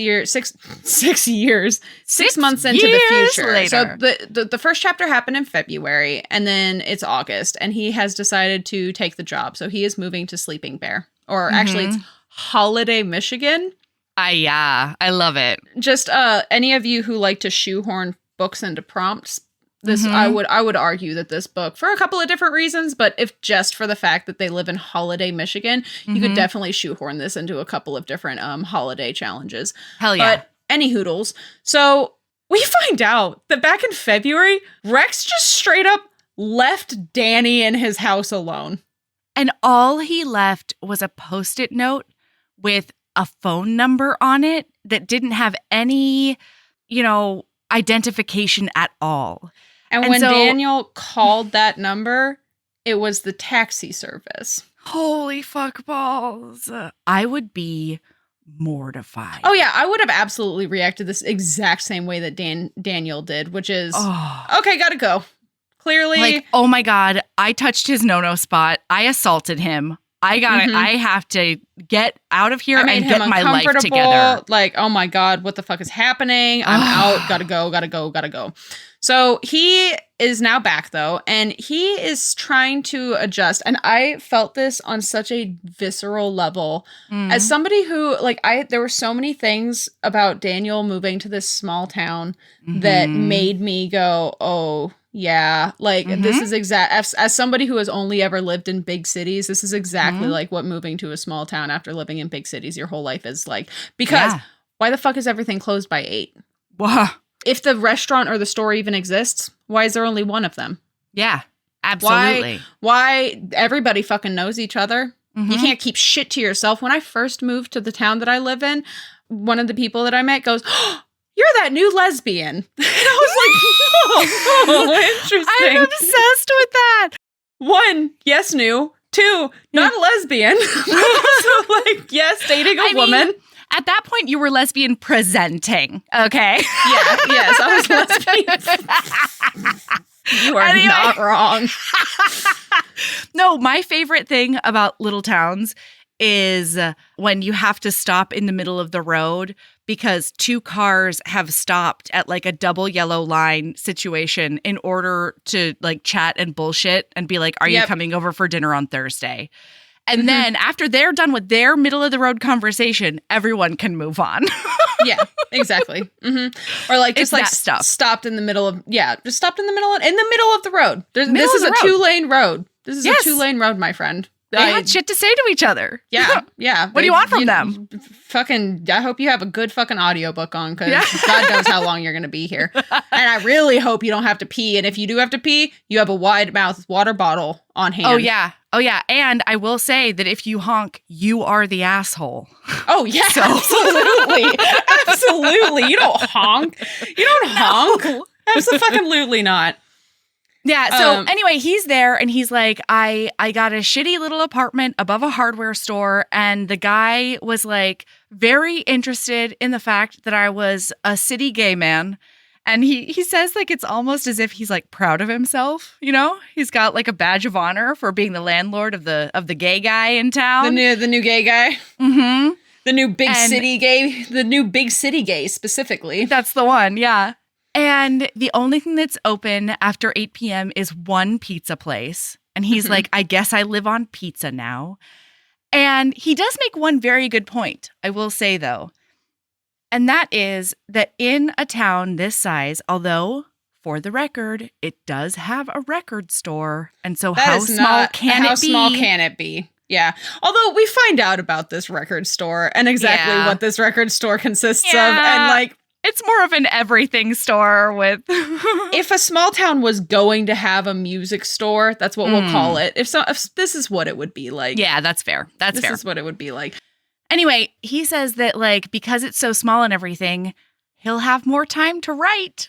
months into the future. Later. So the first chapter happened in February, and then it's August, and he has decided to take the job. So he is moving to Sleeping Bear, or actually it's Holiday, Michigan. I love it. Just any of you who like to shoehorn books into prompts, I would argue that this book, for a couple of different reasons, but if just for the fact that they live in Holiday, Michigan, you could definitely shoehorn this into a couple of different holiday challenges. Hell yeah. But any hoodles. So we find out that back in February, Rex just straight up left Danny in his house alone. And all he left was a Post-it note with a phone number on it that didn't have any, identification at all. And when Daniel called that number, it was the taxi service. Holy fuck balls. I would be mortified. Oh, yeah. I would have absolutely reacted this exact same way that Daniel did, which is, okay, gotta go. Clearly. Like, oh my God, I touched his no-no spot. I assaulted him. I have to get out of here and get my life together. Like, oh my God, what the fuck is happening? I'm out. Gotta go. So he is now back though, and he is trying to adjust. And I felt this on such a visceral level as somebody who, there were so many things about Daniel moving to this small town that made me go, oh, Yeah. Like this is as somebody who has only ever lived in big cities, this is exactly like what moving to a small town after living in big cities your whole life is like. Because why the fuck is everything closed by 8? Whoa. If the restaurant or the store even exists, why is there only one of them? Yeah, absolutely. Why everybody fucking knows each other? You can't keep shit to yourself. When I first moved to the town that I live in, one of the people that I met goes, oh, you're that new lesbian. And I was like, oh, interesting. I'm obsessed with that. 1, yes, new. 2, not a lesbian. So, like, yes, dating a woman. Mean, at that point, you were lesbian presenting, okay? Yeah, yes, I was lesbian. You are not wrong. No, my favorite thing about little towns is when you have to stop in the middle of the road because 2 cars have stopped at like a double yellow line situation in order to like chat and bullshit and be like, are you coming over for dinner on Thursday? And then after they're done with their middle of the road conversation, everyone can move on. Yeah, exactly. Or like just like stopped in the middle of just stopped in the middle of the road. This is a 2-lane road. This is a 2-lane road, my friend. They had shit to say to each other. Yeah, yeah. What do you want from them? Fucking, I hope you have a good fucking audiobook on because God knows how long you're going to be here. And I really hope you don't have to pee. And if you do have to pee, you have a wide mouth water bottle on hand. Oh, yeah. Oh, yeah. And I will say that if you honk, you are the asshole. Oh, yeah. Absolutely. Absolutely. You don't honk. You don't honk. Absolutely not. Yeah. So anyway, he's there and he's like, I got a shitty little apartment above a hardware store. And the guy was like very interested in the fact that I was a city gay man. And he says like it's almost as if he's like proud of himself, you know? He's got like a badge of honor for being the landlord of the gay guy in town. The new gay guy. Mm-hmm. The new big city gay. The new big city gay specifically. That's the one, yeah. And the only thing that's open after 8 p.m. is one pizza place. And he's like, I guess I live on pizza now. And he does make one very good point, I will say, though. And that is that in a town this size, although, for the record, it does have a record store. And so how small can it be? Yeah. Although we find out about this record store and exactly what this record store consists of. And like, it's more of an everything store with... If a small town was going to have a music store, that's what we'll call it. If this is what it would be like. Yeah, that's fair. This is what it would be like. Anyway, he says that like because it's so small and everything, he'll have more time to write.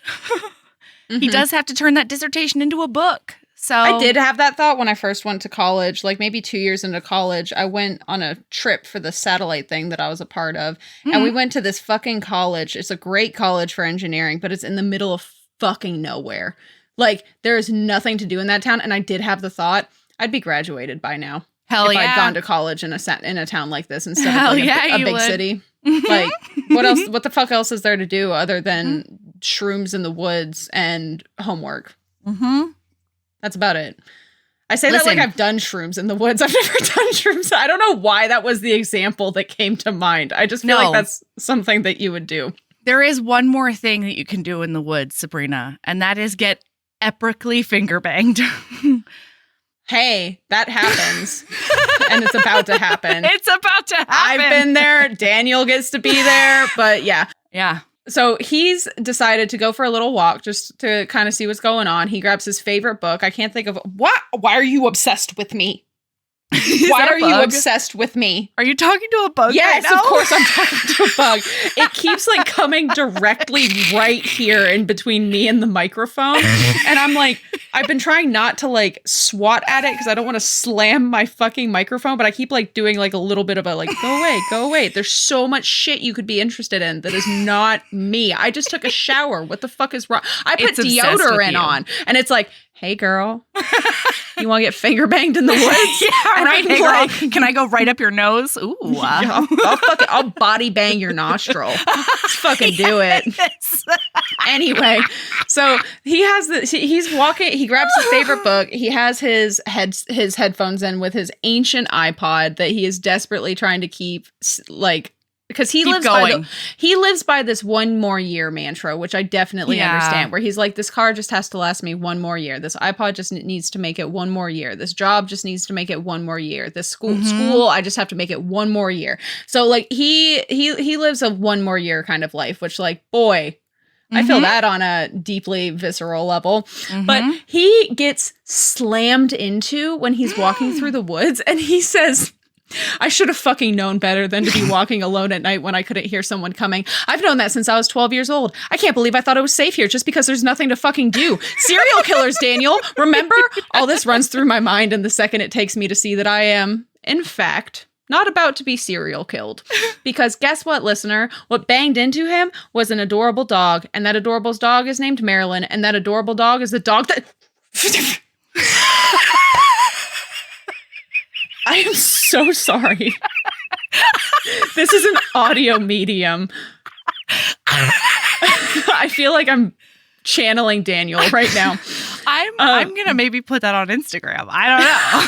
He does have to turn that dissertation into a book. So I did have that thought when I first went to college, like maybe 2 years into college. I went on a trip for the satellite thing that I was a part of. And we went to this fucking college. It's a great college for engineering, but it's in the middle of fucking nowhere. Like there is nothing to do in that town. And I did have the thought I'd be graduated by now. If I'd gone to college in a town like this instead of like a big city. Like what else? What the fuck else is there to do other than shrooms in the woods and homework? That's about it. I say that like I've done shrooms in the woods. I've never done shrooms. I don't know why that was the example that came to mind. I just feel like that's something that you would do. There is one more thing that you can do in the woods, Sabrina, and that is get epically finger banged. Hey, that happens. And it's about to happen. It's about to happen. I've been there. Daniel gets to be there. But yeah. Yeah. So he's decided to go for a little walk just to kind of see what's going on. He grabs his favorite book. I can't think of what. Why are you obsessed with me? Why are you obsessed with me? Are you talking to a bug? Yes, right now? Of course I'm talking to a bug. It keeps like coming directly right here in between me and the microphone. And I'm like, I've been trying not to like swat at it because I don't want to slam my fucking microphone, but I keep like doing like a little bit of a like, go away. There's so much shit you could be interested in that is not me. I just took a shower. What the fuck is wrong? I put deodorant on and it's like, hey girl, you want to get finger banged in the woods? Yeah, and right. Hey, like, girl, can I go right up your nose? Ooh, I'll body bang your nostril. Let's fucking do it. Anyway, so he's walking. He grabs his favorite book. He has his headphones in with his ancient iPod that he is desperately trying to keep like because he Keep lives going. he lives by this 1 more year mantra, which I definitely understand, where he's like, this car just has to last me 1 more year. This iPod just needs to make it 1 more year. This job just needs to make it 1 more year. This school, I just have to make it 1 more year. So like he lives a 1 more year kind of life, which like, boy, I feel that on a deeply visceral level. But he gets slammed into when he's walking through the woods, and he says, I should have fucking known better than to be walking alone at night when I couldn't hear someone coming. I've known that since I was 12 years old. I can't believe I thought it was safe here just because there's nothing to fucking do. Serial killers, Daniel. Remember? All this runs through my mind, and the second it takes me to see that I am, in fact, not about to be serial killed. Because guess what, listener? What banged into him was an adorable dog. And that adorable dog is named Marilyn. And that adorable dog is the dog that... I am so sorry. This is an audio medium. I feel like I'm channeling Daniel right now. I'm going to maybe put that on Instagram. I don't know.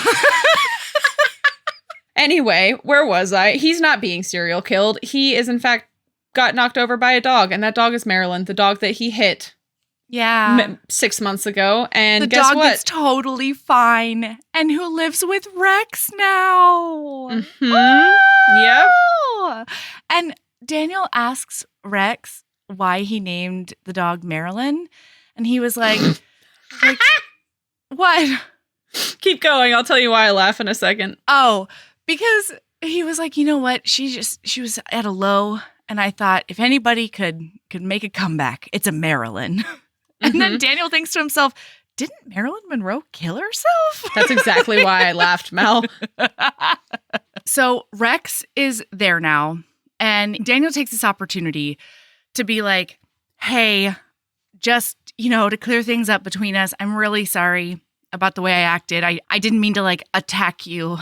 Anyway, where was I? He's not being serial killed. He is, in fact, got knocked over by a dog. And that dog is Marilyn, the dog that he hit 6 months ago. And the guess dog what? that's totally fine and who lives with Rex now. Yep. Oh! And Daniel asks Rex why he named the dog Marilyn. And he was like what? Keep going. I'll tell you why I laugh in a second. Oh, because he was like, you know what? She was at a low, and I thought if anybody could make a comeback, it's a Marilyn. And then Daniel thinks to himself, didn't Marilyn Monroe kill herself? That's exactly why I laughed, Mel. So Rex is there now, and Daniel takes this opportunity to be like, hey, just, to clear things up between us, I'm really sorry about the way I acted. I didn't mean to like attack you,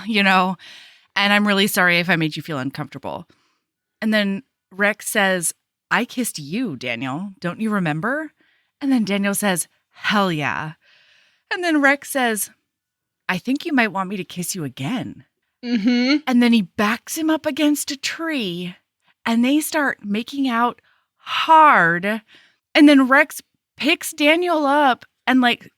and I'm really sorry if I made you feel uncomfortable. And then Rex says, I kissed you, Daniel. Don't you remember? And then Daniel says, hell yeah. And then Rex says, I think you might want me to kiss you again. And then he backs him up against a tree, and they start making out hard. And then Rex picks Daniel up and like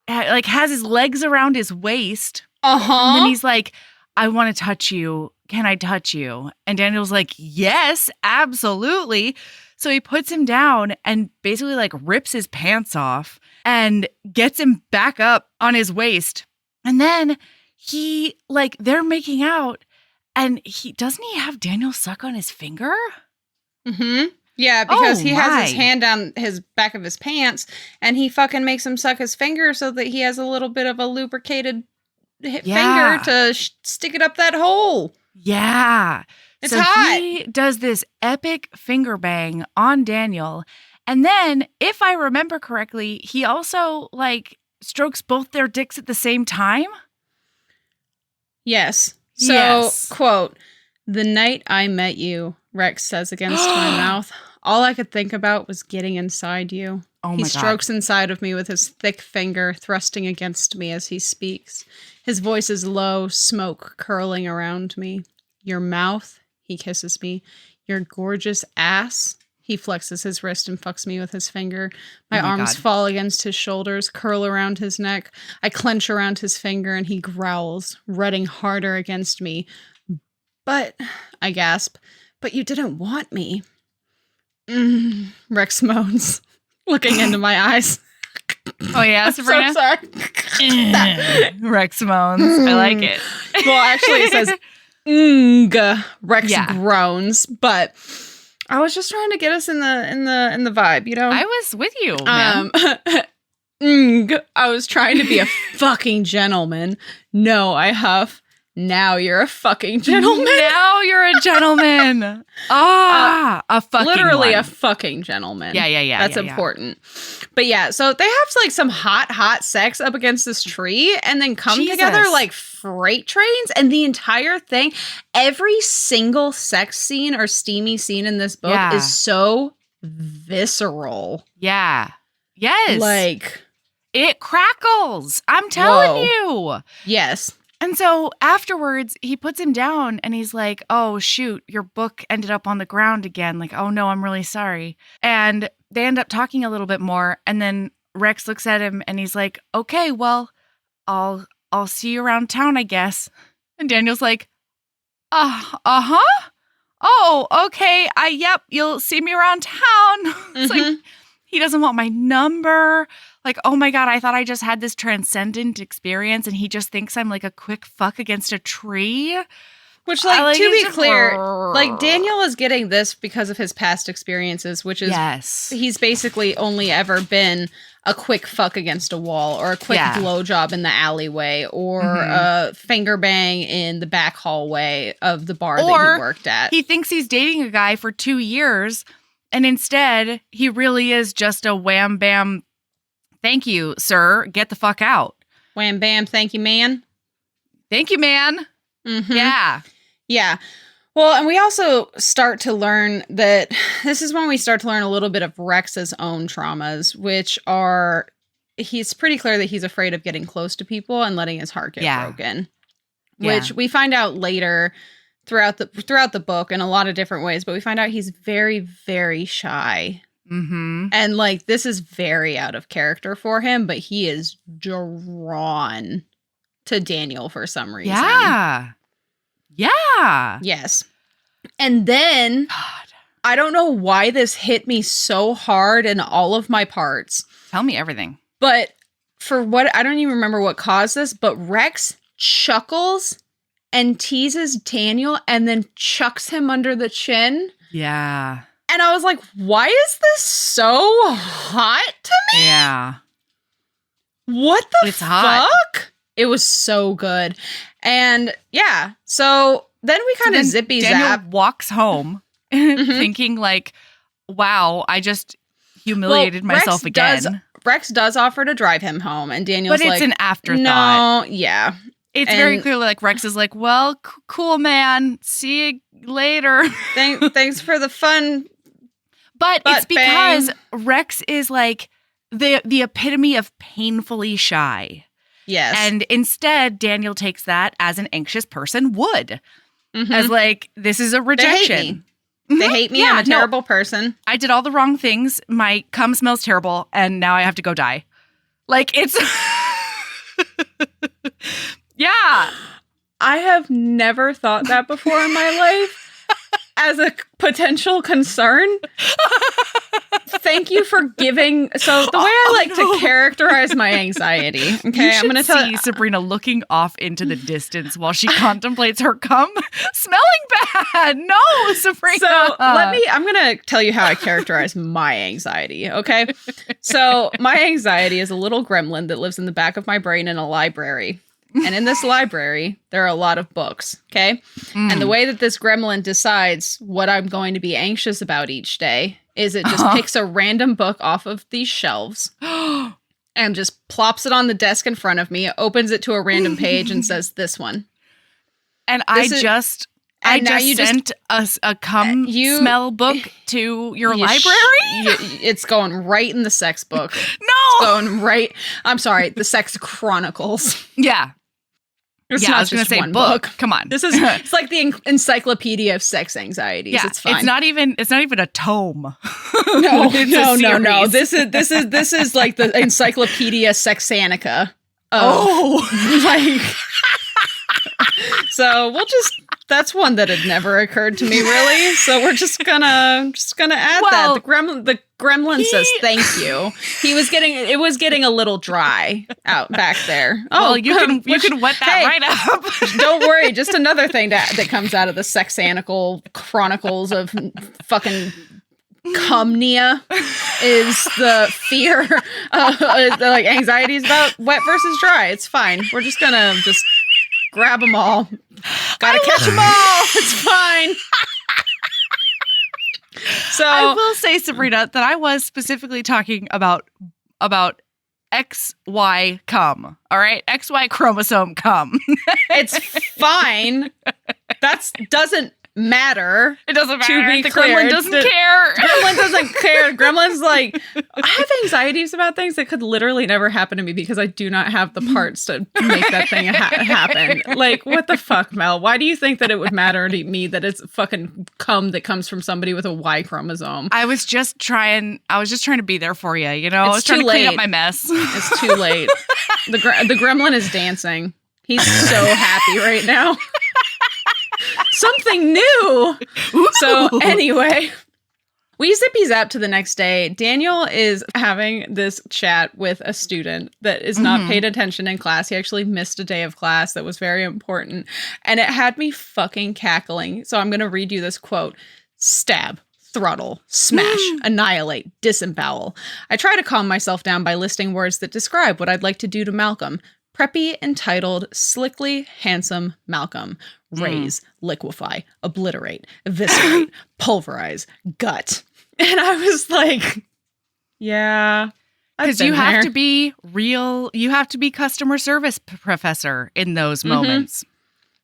has his legs around his waist. And then he's like, I want to touch you. Can I touch you? And Daniel's like, yes, absolutely. So he puts him down and basically like rips his pants off and gets him back up on his waist. And then they're making out, and doesn't he have Daniel suck on his finger? Yeah, because he has his hand down his back of his pants, and he fucking makes him suck his finger so that he has a little bit of a lubricated finger to stick it up that hole. Yeah. It's hot. He does this epic finger bang on Daniel. And then, if I remember correctly, he also strokes both their dicks at the same time. Yes. So, quote, the night I met you, Rex says against my mouth, all I could think about was getting inside you. Oh my he God. strokes inside of me with his thick finger, thrusting against me as he speaks. His voice is low, smoke curling around me. Your mouth, he kisses me. Your gorgeous ass. He flexes his wrist and fucks me with his finger. My arms fall against his shoulders, curl around his neck. I clench around his finger, and he growls, rutting harder against me. But, I gasp, but you didn't want me. Rex moans, looking into my eyes. Oh, yeah, Sabrina? So sorry. Rex moans. I like it. Well, actually, it says, Rex groans, but I was just trying to get us in the vibe, I was with you, man. I was trying to be a fucking gentleman. No, I huff. Now you're a fucking gentleman. Now you're a gentleman. A fucking literally one. a fucking gentleman. Yeah. That's important. But yeah, so they have some hot sex up against this tree, and then come together like freight trains. And the entire thing, every single sex scene or steamy scene in this book is so visceral. Yeah. Yes. Like it crackles. I'm telling you. Yes. And so afterwards, he puts him down and he's like, oh, shoot, your book ended up on the ground again. Like, oh, no, I'm really sorry. And they end up talking a little bit more. And then Rex looks at him and he's like, okay, well, I'll see you around town, I guess. And Daniel's like, uh-huh. Oh, okay. Yep, you'll see me around town. It's like, he doesn't want my number. Like, oh my God, I thought I just had this transcendent experience and he just thinks I'm like a quick fuck against a tree. Which, like, to be clear, like, Daniel is getting this because of his past experiences, which is he's basically only ever been a quick fuck against a wall or a quick blowjob in the alleyway or a finger bang in the back hallway of the bar that he worked at. He thinks he's dating a guy for 2 years and instead he really is just a wham bam, thank you, sir, get the fuck out. Wham bam, thank you, man. Thank you, man. Yeah. Yeah. Well, and we also start to learn that this is when we start to learn a little bit of Rex's own traumas, which are, he's pretty clear that he's afraid of getting close to people and letting his heart get broken, which we find out later throughout the book in a lot of different ways, but we find out he's very, very shy. And like, this is very out of character for him, but he is drawn to Daniel for some reason. Yeah. Yes. And then, I don't know why this hit me so hard in all of my parts. Tell me everything. But for what, I don't even remember what caused this, but Rex chuckles and teases Daniel and then chucks him under the chin. Yeah. And I was like, why is this so hot to me? Yeah. What the fuck? Hot. It was so good. And yeah, so then we kind of zippy zap. Daniel walks home thinking like, wow, I just humiliated myself again. Rex does offer to drive him home and Daniel's like, but it's an afterthought. No, yeah. It's very clearly like Rex is like, well, cool, man. See you later. Thanks for the fun. But it's because Rex is like the epitome of painfully shy. Yes. And instead, Daniel takes that as an anxious person would. As like, this is a rejection. They hate me. I'm a terrible person. I did all the wrong things. My cum smells terrible. And now I have to go die. Like, it's... Yeah. I have never thought that before in my life as a potential concern. Thank you for giving. So the way I like to characterize my anxiety. Okay, I'm going to tell you, Sabrina looking off into the distance while she contemplates her cum smelling bad. No, Sabrina. So I'm going to tell you how I characterize my anxiety. Okay, so my anxiety is a little gremlin that lives in the back of my brain in a library. And in this library, there are a lot of books, okay? And the way that this gremlin decides what I'm going to be anxious about each day is it just picks a random book off of these shelves and just plops it on the desk in front of me, opens it to a random page and says, this one. And I just sent a cum smell book to your library? It's going right in the sex book. No! It's going right. I'm sorry, the Sex Chronicles. Yeah. It's not just one book. Come on. It's like the encyclopedia of sex anxieties. Yeah, it's fine. It's not even a tome. No. This is like the Encyclopedia Sexanica. So we'll just, that's one that had never occurred to me really. So we're just gonna add that. The gremlin says thank you. It was getting a little dry out back there. You can wet that right up. Don't worry. Just another thing that comes out of the Sexanical Chronicles of fucking Cumnia is the fear, like anxieties about wet versus dry. It's fine. We're just gonna grab them all. Gotta catch them all. It's fine. So I will say, Sabrina, that I was specifically talking about XY cum. All right, XY chromosome cum. It's fine. That doesn't matter. It doesn't matter. To be the clear, gremlin doesn't care. Gremlin doesn't care. Gremlin's like, I have anxieties about things that could literally never happen to me because I do not have the parts to make that thing happen. Like, what the fuck, Mel? Why do you think that it would matter to me that it's fucking cum that comes from somebody with a Y chromosome? I was just trying to be there for you, you know? I was trying to clean up my mess. It's too late. The gremlin is dancing. He's so happy right now. Something new. Ooh. So anyway, we zippy zap to the next day. Daniel is having this chat with a student that is not paid attention in class. He actually missed a day of class that was very important. And it had me fucking cackling. So I'm going to read you this quote. Stab. Throttle, smash, annihilate, disembowel. I try to calm myself down by listing words that describe what I'd like to do to Malcolm. Preppy, entitled, slickly, handsome Malcolm. Raise, liquefy, obliterate, eviscerate, pulverize, gut. And I was like, yeah. Because you have to be real, you have to be customer service professor in those moments.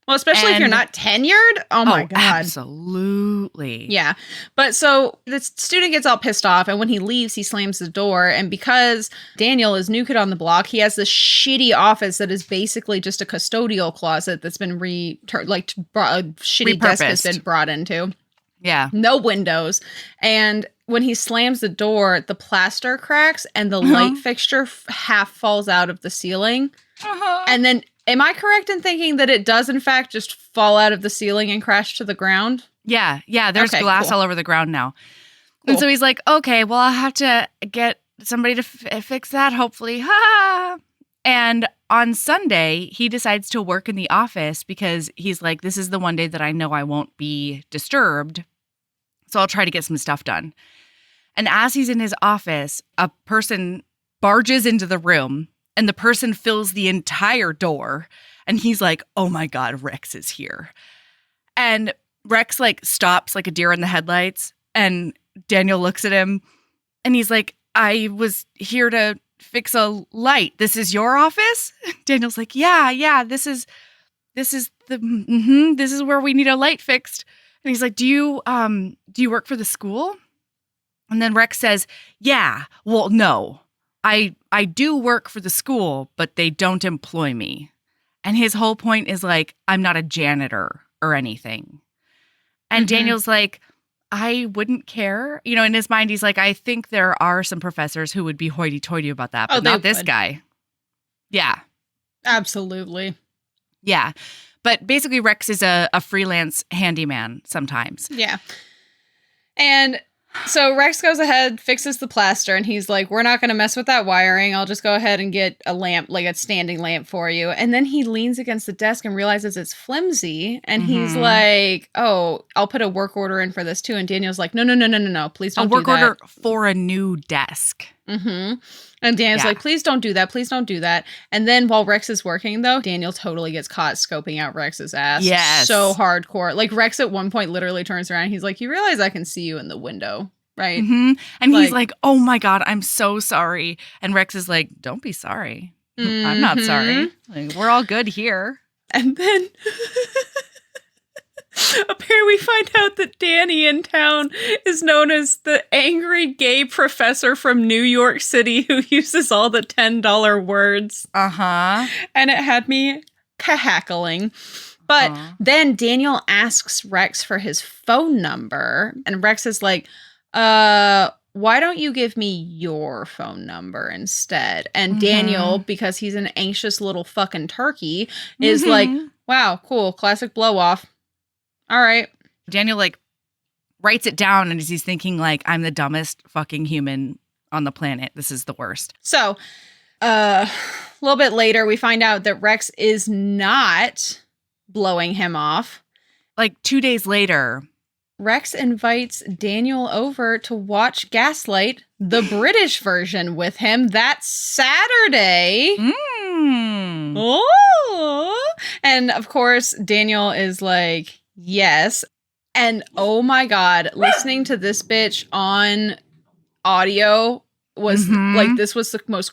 Well, especially if you're not tenured. Oh my God. Absolutely. Yeah. But so the student gets all pissed off, and when he leaves, he slams the door. And because Daniel is new kid on the block, he has this shitty office that is basically just a custodial closet that's been a shitty desk has been brought into. Yeah. No windows. And when he slams the door, the plaster cracks and the light fixture half falls out of the ceiling. And then, am I correct in thinking that it does, in fact, just fall out of the ceiling and crash to the ground? Yeah. There's glass all over the ground now. Cool. And so he's like, okay, well, I'll have to get somebody to fix that, hopefully. And on Sunday, he decides to work in the office because he's like, this is the one day that I know I won't be disturbed. So I'll try to get some stuff done. And as he's in his office, a person barges into the room. And the person fills the entire door. And he's like, oh my God, Rex is here. And Rex like stops like a deer in the headlights. And Daniel looks at him and he's like, I was here to fix a light. This is your office? Daniel's like, yeah, this is where we need a light fixed. And he's like, do you work for the school? And then Rex says, yeah, well, no. I do work for the school, but they don't employ me. And his whole point is like, I'm not a janitor or anything. And Daniel's like, I wouldn't care. You know, in his mind, he's like, I think there are some professors who would be hoity-toity about that, but not this guy. Yeah. Absolutely. Yeah. But basically, Rex is a freelance handyman sometimes. Yeah. And so Rex goes ahead, fixes the plaster, and he's like, we're not going to mess with that wiring. I'll just go ahead and get a lamp, like a standing lamp for you. And then he leans against the desk and realizes it's flimsy. And he's like, oh, I'll put a work order in for this too. And Daniel's like, no, please don't do that. A work order for a new desk. And Daniel's like, please don't do that. Please don't do that. And then while Rex is working, though, Daniel totally gets caught scoping out Rex's ass. Yes. So hardcore. Like, Rex at one point literally turns around and he's like, you realize I can see you in the window, right? And he's like, oh my God, I'm so sorry. And Rex is like, don't be sorry. I'm not sorry. Like, we're all good here. And then apparently we find out that Danny in town is known as the angry gay professor from New York City who uses all the $10 words. And it had me cackling. But then Daniel asks Rex for his phone number. And Rex is like, why don't you give me your phone number instead? And Daniel, because he's an anxious little fucking turkey, is like, wow, cool, classic blow off. All right. Daniel like writes it down and he's thinking like, I'm the dumbest fucking human on the planet. This is the worst. So a little bit later, we find out that Rex is not blowing him off. Like 2 days later, Rex invites Daniel over to watch Gaslight, the British version, with him that Saturday. Oh! And of course, Daniel is like, yes. And oh my God, listening to this bitch on audio was like, this was the most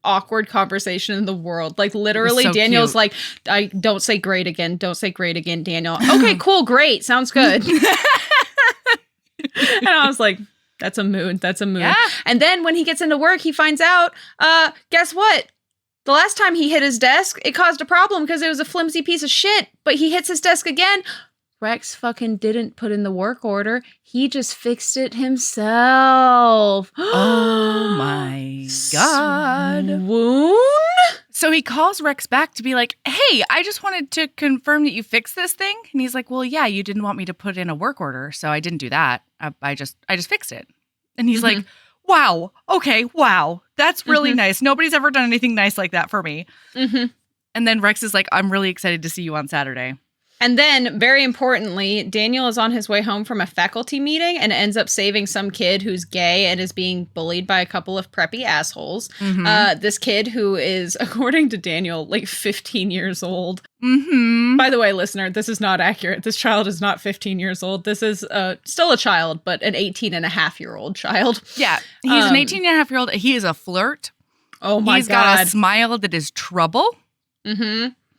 awkward conversation in the world. Like literally so Daniel's cute. like, I don't say great again. Don't say great again, Daniel. Okay, cool. Great. Sounds good. And I was like, that's a mood. That's a mood. Yeah. And then when he gets into work, he finds out, guess what? The last time he hit his desk, it caused a problem because it was a flimsy piece of shit. But he hits his desk again. Rex fucking didn't put in the work order. He just fixed it himself. Oh my God. Swoon? So he calls Rex back to be like, hey, I just wanted to confirm that you fixed this thing. And he's like, well, yeah, you didn't want me to put in a work order, so I didn't do that. I just fixed it. And he's like, wow, okay, wow. That's really nice. Nobody's ever done anything nice like that for me. And then Rex is like, I'm really excited to see you on Saturday. And then, very importantly, Daniel is on his way home from a faculty meeting and ends up saving some kid who's gay and is being bullied by a couple of preppy assholes. This kid who is, according to Daniel, like 15 years old. By the way, listener, this is not accurate. This child is not 15 years old. This is still a child, but an 18-and-a-half-year-old child. Yeah, he's an 18-and-a-half-year-old. He is a flirt. Oh my God. He's got a smile that is trouble.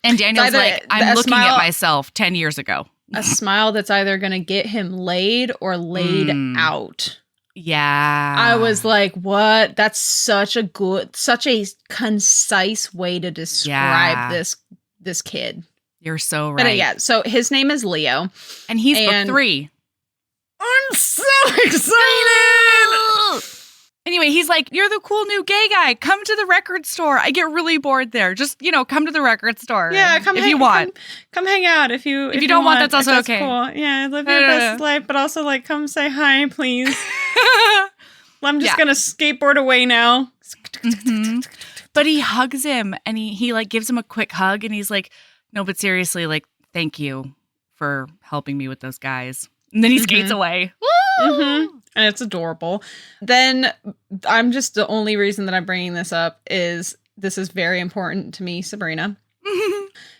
And Daniel's like, I'm looking at myself 10 years ago. A smile that's either going to get him laid or laid out. Yeah. I was like, what? That's such a concise way to describe this kid. You're so right. But yeah, so his name is Leo. And he's book 3. I'm so excited! Anyway, he's like, you're the cool new gay guy. Come to the record store. I get really bored there. Just, come to the record store. Yeah, come if you want. Come hang out if you don't want, that's also okay. Cool. Yeah, live your best life, but also like come say hi, please. I'm just gonna skateboard away now. But he hugs him and he like gives him a quick hug and he's like, no, but seriously, like, thank you for helping me with those guys. And then he skates away. And it's adorable. Then I'm just the only reason that I'm bringing this up is this is very important to me, Sabrina,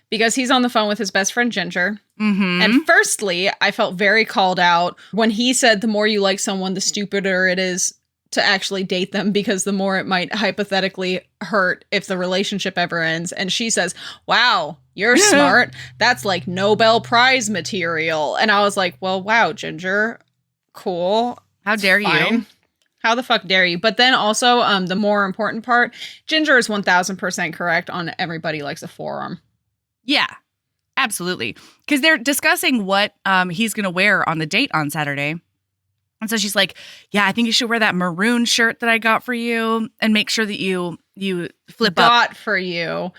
because he's on the phone with his best friend, Ginger. And firstly, I felt very called out when he said the more you like someone, the stupider it is to actually date them because the more it might hypothetically hurt if the relationship ever ends. And she says, wow, you're smart. That's like Nobel Prize material. And I was like, well, wow, Ginger, cool. How dare you? How the fuck dare you? But then also, the more important part, Ginger is 1000% correct on everybody likes a forearm. Yeah, absolutely. Because they're discussing what he's going to wear on the date on Saturday. And so she's like, yeah, I think you should wear that maroon shirt that I got for you and make sure that you flip up. Got for you.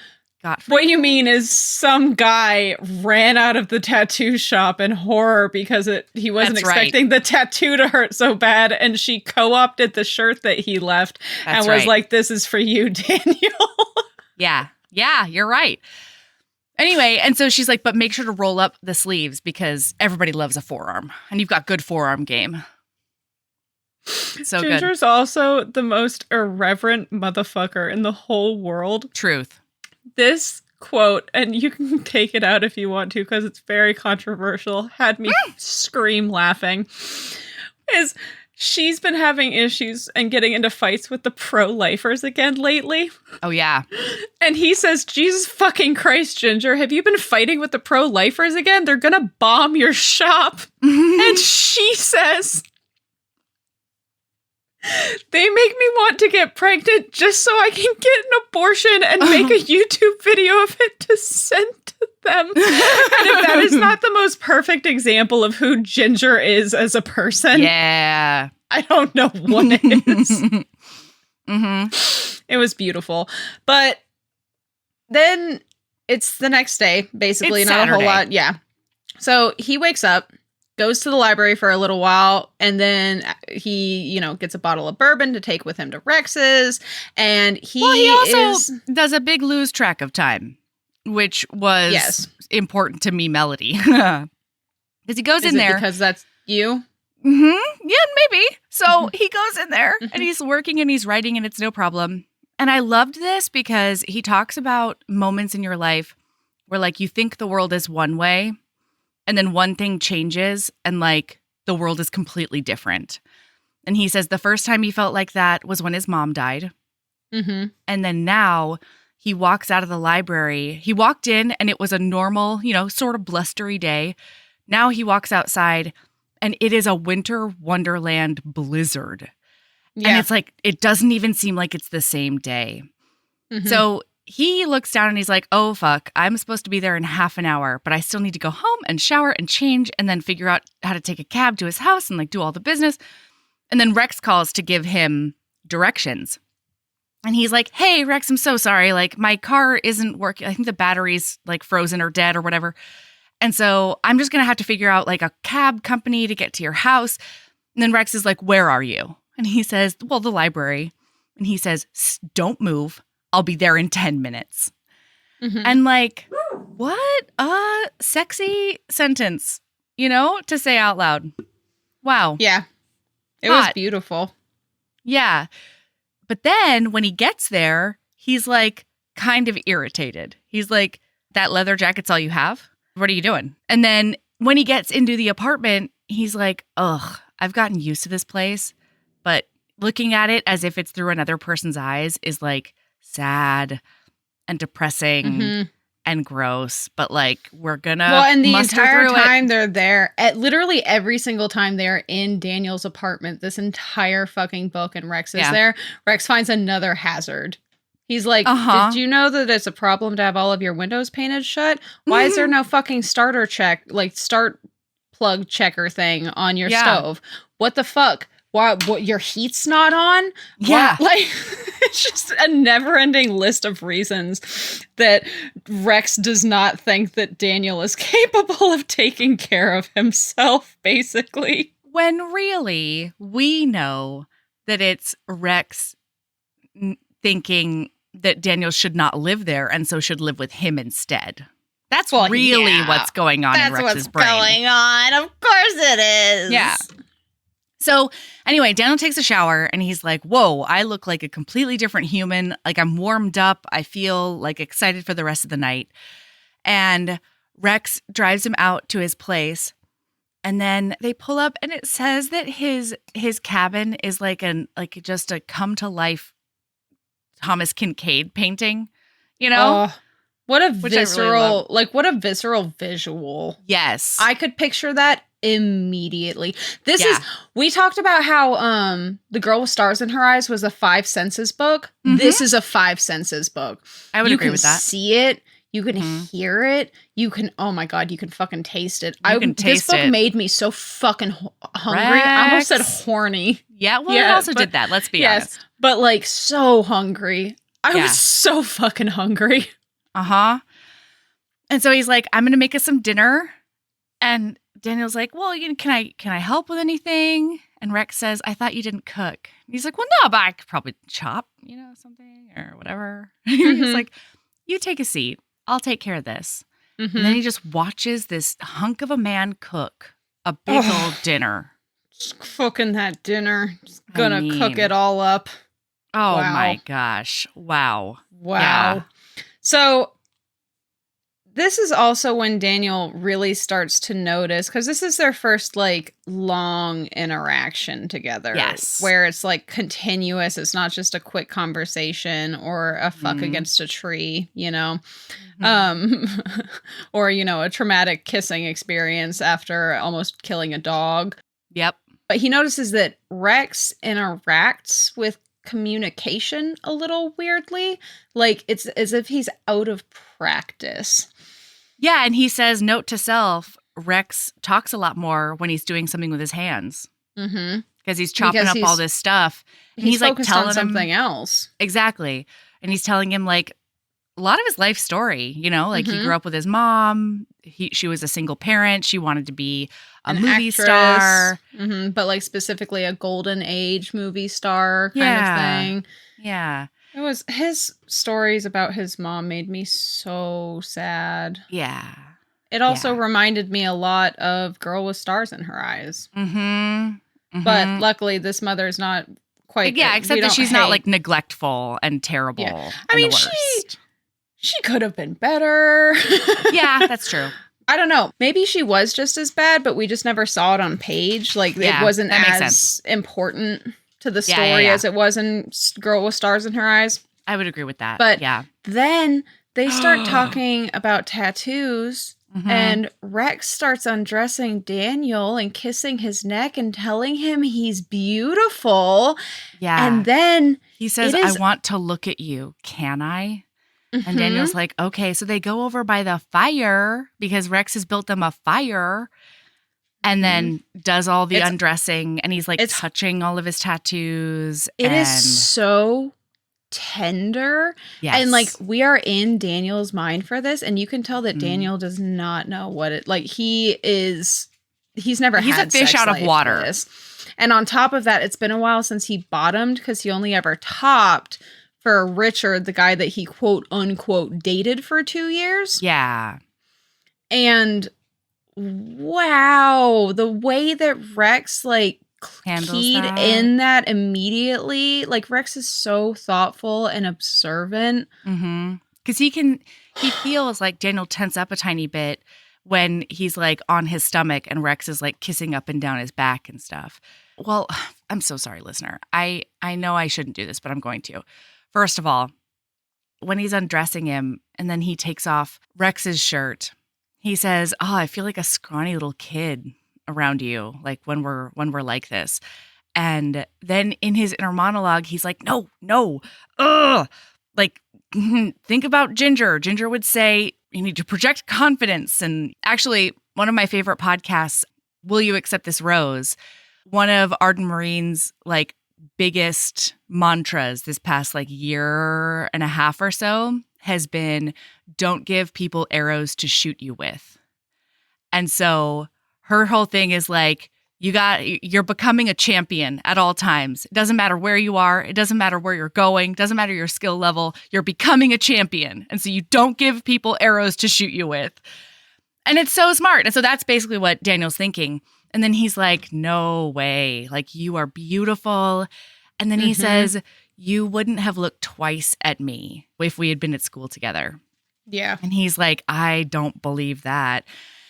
What you mean is some guy ran out of the tattoo shop in horror because he wasn't expecting the tattoo to hurt so bad, and she co-opted the shirt that he left and was like, this is for you, Daniel. Yeah, you're right. Anyway, and so she's like, but make sure to roll up the sleeves because everybody loves a forearm, and you've got good forearm game. So Ginger's also the most irreverent motherfucker in the whole world. Truth. This quote, and you can take it out if you want to because it's very controversial, had me scream laughing, is she's been having issues and getting into fights with the pro-lifers again lately. Oh, yeah. And he says, Jesus fucking Christ, Ginger, have you been fighting with the pro-lifers again? They're gonna bomb your shop. And she says, they make me want to get pregnant just so I can get an abortion and make a YouTube video of it to send to them. And if that is not the most perfect example of who Ginger is as a person, yeah, I don't know what is. It was beautiful. But then it's the next day, basically, it's not Saturday. a whole lot. Yeah. So he wakes up, goes to the library for a little while, and then he, gets a bottle of bourbon to take with him to Rex's. And he also does a big lose track of time, which was important to me, Melody. Because he goes in there. Because that's you? Yeah, maybe. So he goes in there and he's working and he's writing and it's no problem. And I loved this because he talks about moments in your life where like you think the world is one way and then one thing changes and like the world is completely different. And he says the first time he felt like that was when his mom died. Mm-hmm. And then now he walks out of the library. He walked in and it was a normal, sort of blustery day. Now he walks outside and it is a winter wonderland blizzard. Yeah. And it's like, it doesn't even seem like it's the same day. Mhm. So he looks down and he's like, oh, fuck, I'm supposed to be there in half an hour, but I still need to go home and shower and change and then figure out how to take a cab to his house and like do all the business. And then Rex calls to give him directions. And he's like, hey, Rex, I'm so sorry. Like my car isn't working. I think the battery's like frozen or dead or whatever. And so I'm just going to have to figure out like a cab company to get to your house. And then Rex is like, where are you? And he says, well, the library. And he says, don't move. I'll be there in 10 minutes. Mhm. And like, what a sexy sentence, to say out loud. Wow. Yeah. It was Hot. beautiful. Yeah. But then when he gets there, he's like kind of irritated. He's like, that leather jacket's all you have? What are you doing? And then when he gets into the apartment, he's like, ugh, I've gotten used to this place. But looking at it as if it's through another person's eyes is like sad and depressing Mhm. and gross. But like, we're gonna Well, and the muster entire through it. time they're there, at literally every single time they're in Daniel's apartment, this entire fucking book, and Rex is Yeah. there, Rex finds another hazard. He's like, Uh-huh. did you know that it's a problem to have all of your windows painted shut? Why is there no fucking starter check, like start plug checker thing on your Yeah. stove? What the fuck? Why? What? Your heat's not on? Yeah. Why- like it's just a never-ending list of reasons that Rex does not think that Daniel is capable of taking care of himself. Basically, When really, we know that it's Rex thinking that Daniel should not live there and so should live with him instead. That's Well, really yeah. what's going on in Rex's brain. on. Of course it is. Yeah. So anyway, Daniel takes a shower and he's like, whoa, I look like a completely different human. Like I'm warmed up. I feel like excited for the rest of the night. And Rex drives him out to his place. And then they pull up and it says that his cabin is like just a come to life Thomas Kincaid painting, Oh, what a Which I really visceral, what a visceral visual. Yes. I could picture that immediately. This Yeah. is we talked about how The Girl with Stars in Her Eyes was a Five Senses book. Mhm. This is a Five Senses book. I would you agree can with that. see it, you can Mhm. hear it, you can oh my god, you can fucking taste it. You can This taste book it. made me so fucking hungry. I almost said Rex. horny. Yeah, well, Yeah, it also but- did that. Let's be yes, honest. but like so hungry. I Yeah. was so fucking hungry. Uh-huh. And so he's like, I'm going to make us some dinner. And Daniel's like, well, can I help with anything? And Rex says, I thought you didn't cook. And he's like, well, no, but I could probably chop, something or whatever. He's Mhm. like, you take a seat. I'll take care of this. Mhm. And then he just watches this hunk of a man cook a big Oh. old dinner. Just cooking that dinner. Just I gonna mean- cook it all up. Oh Wow. my gosh. Wow. Wow. Yeah. So this is also when Daniel really starts to notice, because this is their first long interaction together. Yes. Where it's continuous. It's not just a quick conversation or a fuck Mhm. against a tree, Mhm. or, a traumatic kissing experience after almost killing a dog. Yep. But he notices that Rex interacts with communication a little weirdly. It's as if he's out of practice. Yeah, and he says, note to self, Rex talks a lot more when he's doing something with his hands Mm-hmm. because he's chopping Because up all he's- this stuff. And He's like focused telling on something him else. exactly. And he's telling him a lot of his life story, he Mhm. grew up with his mom. She was a single parent. She wanted to be a An movie actress. star. Mhm, but specifically a golden age movie star kind Yeah. of thing. Yeah. It was his stories about his mom made me so sad. Yeah. It also Yeah. reminded me a lot of Girl with Stars in Her Eyes. Mm-hmm. But luckily this mother's not quite yeah, we except that don't she's not hate- neglectful and terrible. Yeah. and I mean, the she worst. She could have been better. Yeah, that's true. I don't know. Maybe she was just as bad, but we just never saw it on page. Yeah, It wasn't that makes as sense. important. to the story as it was in Girl with Stars in Her Eyes. I would agree with that. But yeah. then they start talking about tattoos, and Rex starts undressing Daniel and kissing his neck and telling him he's beautiful. Yeah. And then he says, I want to look at you. Can I? And Daniel's like, okay. So they go over by the fire because Rex has built them a fire and then does all the undressing. And he's like touching all of his tattoos. It is so tender. Yes. And like we are in Daniel's mind for this. And you can tell that Daniel does not know what it like. He's never had a fish sex out of life water. for this. And on top of that, it's been a while since he bottomed because he only ever topped for Richard, the guy that he quote unquote dated for 2 years. Yeah. And wow, the way that Rex like keyed in that immediately, like Rex is so thoughtful and observant. Because he feels like Daniel tense up a tiny bit when he's like on his stomach and Rex is like kissing up and down his back and stuff. Well, I'm so sorry, listener. I know I shouldn't do this, but I'm going to. First of all, when he's undressing him and then he takes off Rex's shirt, he says, "Oh, I feel like a scrawny little kid around you, like when we're like this." And then in his inner monologue, he's like, no, like think about Ginger. Ginger would say, you need to project confidence. And actually, one of my favorite podcasts, Will You Accept This Rose? One of Arden Marine's like biggest mantras this past like year and a half or so has been, don't give people arrows to shoot you with. And so her whole thing is like, you're becoming a champion at all times. It doesn't matter where you are. It doesn't matter where you're going. It doesn't matter your skill level. You're becoming a champion. And so you don't give people arrows to shoot you with. And it's so smart. And so that's basically what Daniel's thinking. And then he's like, no way. Like, you are beautiful. And then he says, you wouldn't have looked twice at me if we had been at school together. Yeah. And he's like, I don't believe that.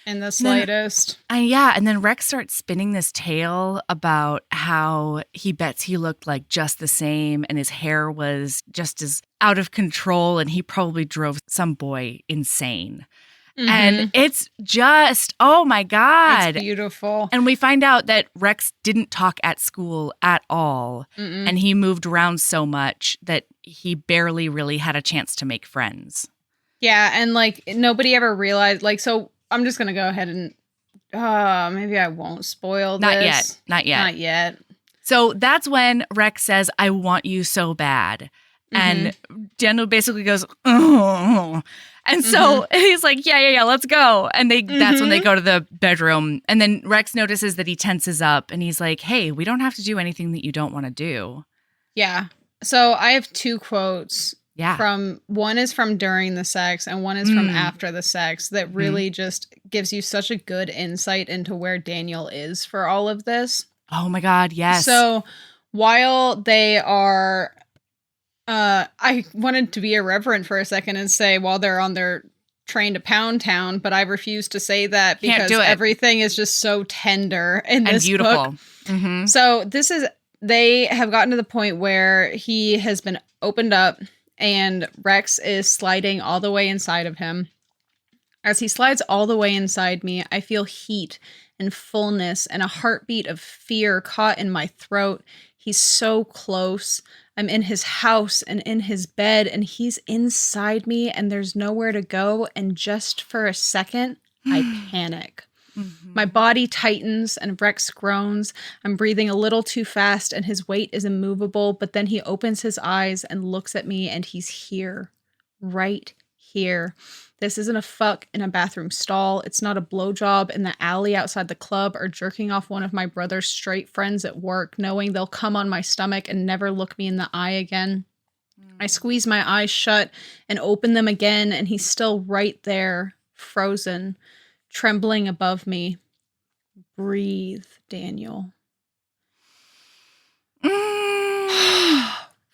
In the slightest. And then Rex starts spinning this tale about how he bets he looked like just the same and his hair was just as out of control and he probably drove some boy insane. And it's just, oh my God. It's beautiful. And we find out that Rex didn't talk at school at all. And he moved around so much that he barely really had a chance to make friends. Yeah, and like nobody ever realized, like, so I'm just going to go ahead and maybe I won't spoil this. Not yet. So that's when Rex says, I want you so bad. And Daniel basically goes, oh. And so he's like, yeah, let's go. And that's when they go to the bedroom. And then Rex notices that he tenses up and he's like, hey, we don't have to do anything that you don't want to do. Yeah. So I have 2 quotes. Yeah. One is from during the sex and one is from after the sex that really just gives you such a good insight into where Daniel is for all of this. Oh my God, yes. So while they are, I wanted to be irreverent for a second and say while they're on their train to Pound Town, but I refuse to say that because everything is just so tender in this beautiful. Book. So they have gotten to the point where he has been opened up and Rex is sliding all the way inside of him. As he slides all the way inside me, I feel heat and fullness and a heartbeat of fear caught in my throat. He's so close. I'm in his house and in his bed and he's inside me and there's nowhere to go. And just for a second, I panic. My body tightens and Rex groans. I'm breathing a little too fast and his weight is immovable. But then he opens his eyes and looks at me and he's here, right here. This isn't a fuck in a bathroom stall. It's not a blowjob in the alley outside the club or jerking off one of my brother's straight friends at work, knowing they'll come on my stomach and never look me in the eye again. I squeeze my eyes shut and open them again, and he's still right there, frozen, trembling above me. Breathe, Daniel.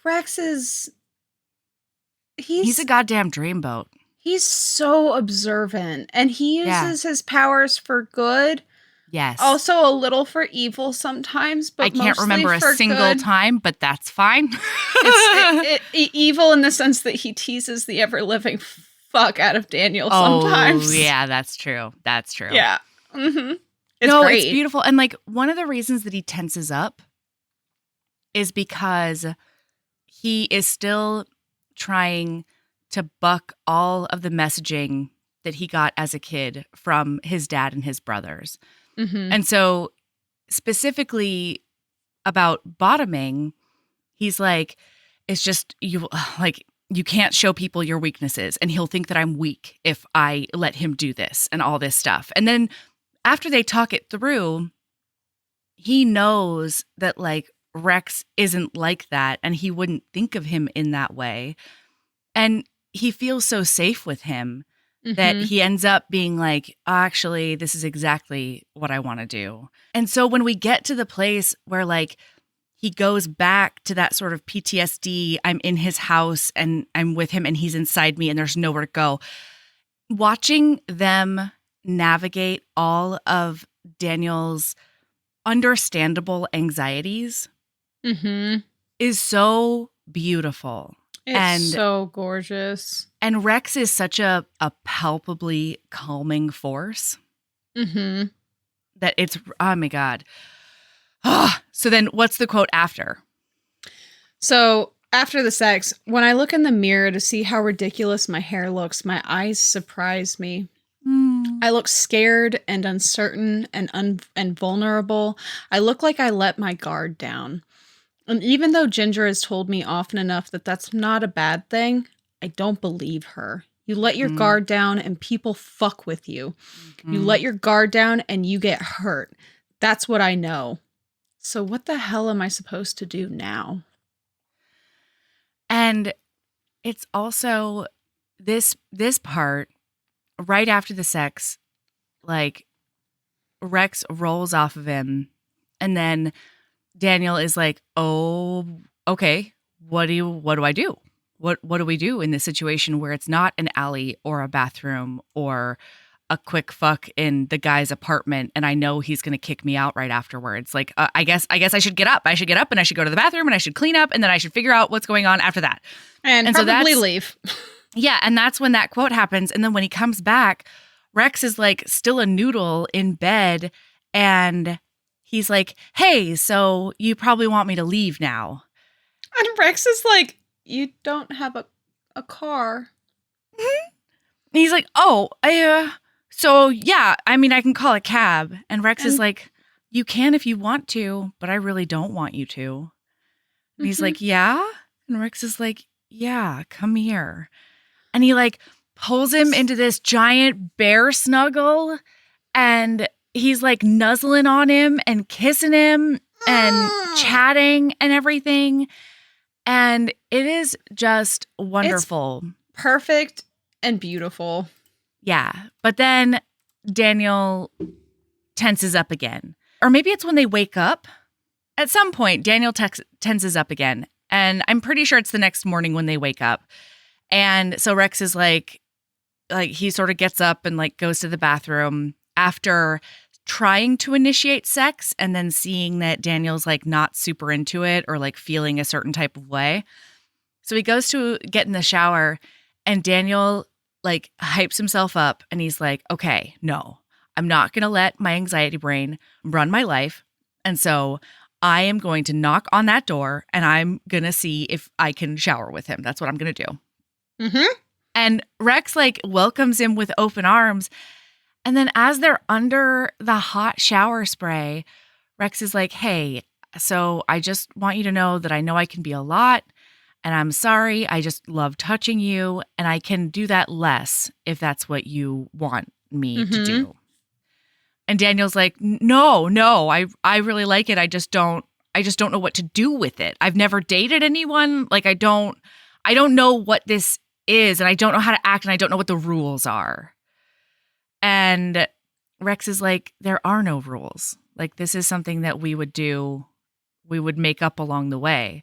Rex is... He's a goddamn dreamboat. He's so observant and he uses his powers for good. Yes. Also a little for evil sometimes, but I can't remember a for single good. time, but that's fine. Evil in the sense that he teases the ever living fuck out of Daniel sometimes. Oh, yeah, that's true. That's true. Yeah. Mm-hmm. It's beautiful. And like one of the reasons that he tenses up is because he is still trying to buck all of the messaging that he got as a kid from his dad and his brothers. Mm-hmm. And so specifically about bottoming, he's like, it's just you can't show people your weaknesses, and he'll think that I'm weak if I let him do this and all this stuff. And then after they talk it through, he knows that like Rex isn't like that, and he wouldn't think of him in that way. And he feels so safe with him that he ends up being like, actually, this is exactly what I want to do. And so when we get to the place where like he goes back to that sort of PTSD, I'm in his house and I'm with him and he's inside me and there's nowhere to go. Watching them navigate all of Daniel's understandable anxieties is so beautiful. It's so gorgeous. And Rex is such a palpably calming force that it's, oh my God. So then what's the quote after? So after the sex, when I look in the mirror to see how ridiculous my hair looks, my eyes surprise me. I look scared and uncertain and vulnerable. I look like I let my guard down. And even though Ginger has told me often enough that that's not a bad thing, I don't believe her. You let your guard down and people fuck with you. You let your guard down and you get hurt. That's what I know. So what the hell am I supposed to do now? And it's also this part right after the sex, like Rex rolls off of him and then Daniel is like, "Oh, okay. What do I do? What do we do in this situation where it's not an alley or a bathroom or a quick fuck in the guy's apartment and I know he's going to kick me out right afterwards? Like, I guess I should get up. I should get up and I should go to the bathroom and I should clean up and then I should figure out what's going on after that. And probably leave. Yeah, and that's when that quote happens. And then when he comes back, Rex is like still a noodle in bed and he's like, "Hey, so you probably want me to leave now." And Rex is like, "You don't have a car." And he's like, "Oh, so yeah, I mean, I can call a cab." And Rex is like, "You can if you want to, but I really don't want you to." And he's like, "Yeah?" And Rex is like, "Yeah, come here." And he like pulls him into this giant bear snuggle and he's like nuzzling on him and kissing him and chatting and everything. And it is just wonderful. It's perfect and beautiful. Yeah. But then Daniel tenses up again. Or maybe it's when they wake up. At some point, Daniel tenses up again. And I'm pretty sure it's the next morning when they wake up. And so Rex is like he sort of gets up and like goes to the bathroom after trying to initiate sex and then seeing that Daniel's like not super into it or like feeling a certain type of way. So he goes to get in the shower and Daniel like hypes himself up and he's like, "Okay, no, I'm not going to let my anxiety brain run my life. And so I am going to knock on that door and I'm going to see if I can shower with him. That's what I'm going to do." And Rex like welcomes him with open arms. And then as they're under the hot shower spray, Rex is like, "Hey, so I just want you to know that I know I can be a lot and I'm sorry. I just love touching you and I can do that less if that's what you want me to do." And Daniel's like, no, I really like it. I just don't know what to do with it. I've never dated anyone. Like I don't know what this is and I don't know how to act and I don't know what the rules are. And Rex is like, "There are no rules. Like this is something that we would do. We would make up along the way."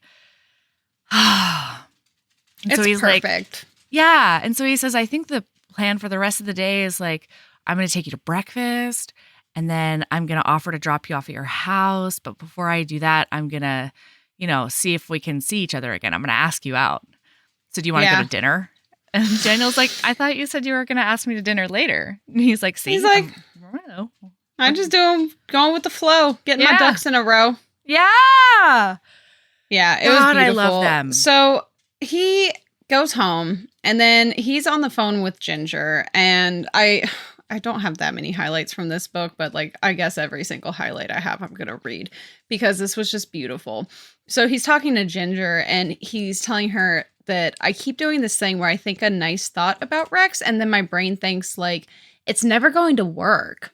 It's so he's perfect. Like, yeah. And so he says, "I think the plan for the rest of the day is like, I'm going to take you to breakfast And then I'm going to offer to drop you off at your house. But before I do that, I'm going to, see if we can see each other again. I'm going to ask you out. So do you want to go to dinner? And Daniel's like, I thought you said you were going to ask me to dinner later. And he's like, see? He's like, I'm just going with the flow, getting my ducks in a row. Yeah. Yeah, it was beautiful. I love them. So he goes home, and then he's on the phone with Ginger, and I don't have that many highlights from this book, but like I guess every single highlight I have I'm going to read because this was just beautiful. So he's talking to Ginger, and he's telling her that I keep doing this thing where I think a nice thought about Rex, and then my brain thinks like it's never going to work.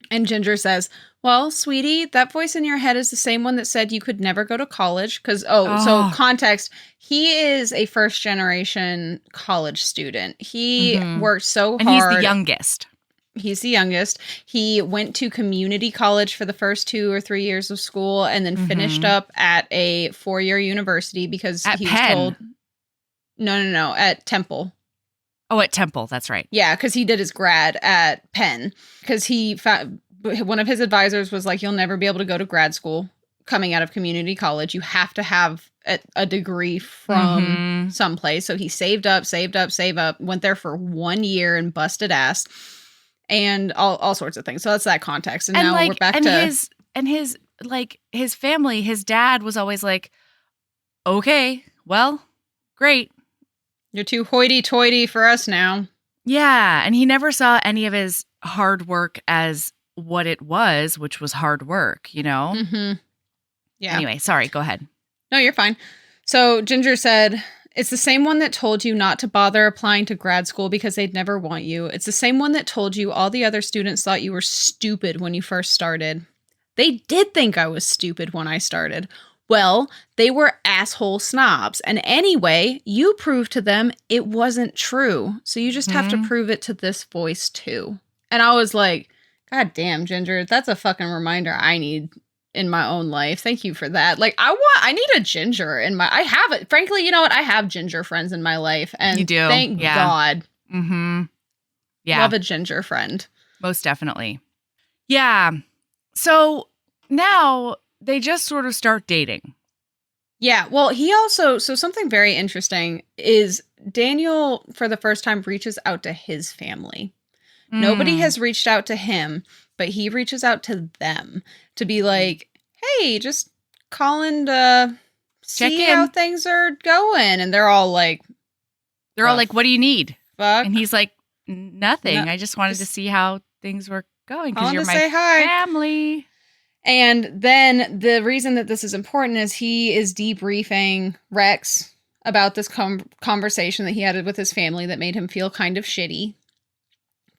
And Ginger says, well, sweetie, that voice in your head is the same one that said you could never go to college. Because, so context, he is a first generation college student. He worked so hard. And he's the youngest. He's the youngest. He went to community college for the first 2 or 3 years of school and then finished up at a 4-year university because at he Penn. was told. No, at Temple. Oh, at Temple. That's right. Yeah, because he did his grad at Penn. Because he found one of his advisors was like, you'll never be able to go to grad school coming out of community college. You have to have a degree from someplace. So he saved up, went there for 1 year and busted ass and all sorts of things. So that's that context. And now we're back to his family. His dad was always like, okay, well, great. You're too hoity-toity for us now. Yeah, and he never saw any of his hard work as what it was, which was hard work, Mm-hmm. Yeah. Anyway, sorry, go ahead. No, you're fine. So Ginger said, it's the same one that told you not to bother applying to grad school because they'd never want you. It's the same one that told you all the other students thought you were stupid when you first started. They did think I was stupid when I started. Well, they were asshole snobs. And anyway, you proved to them it wasn't true. So you just have to prove it to this voice too. And I was like, God damn, Ginger, that's a fucking reminder I need in my own life. Thank you for that. Like, I need a Ginger in my, I have it. Frankly, you know what? I have Ginger friends in my life. And you do. Thank God. Mm-hmm. Yeah. Love a Ginger friend. Most definitely. Yeah. So now they just sort of start dating. Yeah. Well, he also, so something very interesting is Daniel, for the first time, reaches out to his family. Nobody has reached out to him, but he reaches out to them to be like, hey, just calling to see how things are going. And they're all like, what do you need? Fuck. And he's like, nothing. I just wanted to see how things were going because you're my say hi. family. And then the reason that this is important is he is debriefing Rex about this conversation that he had with his family that made him feel kind of shitty,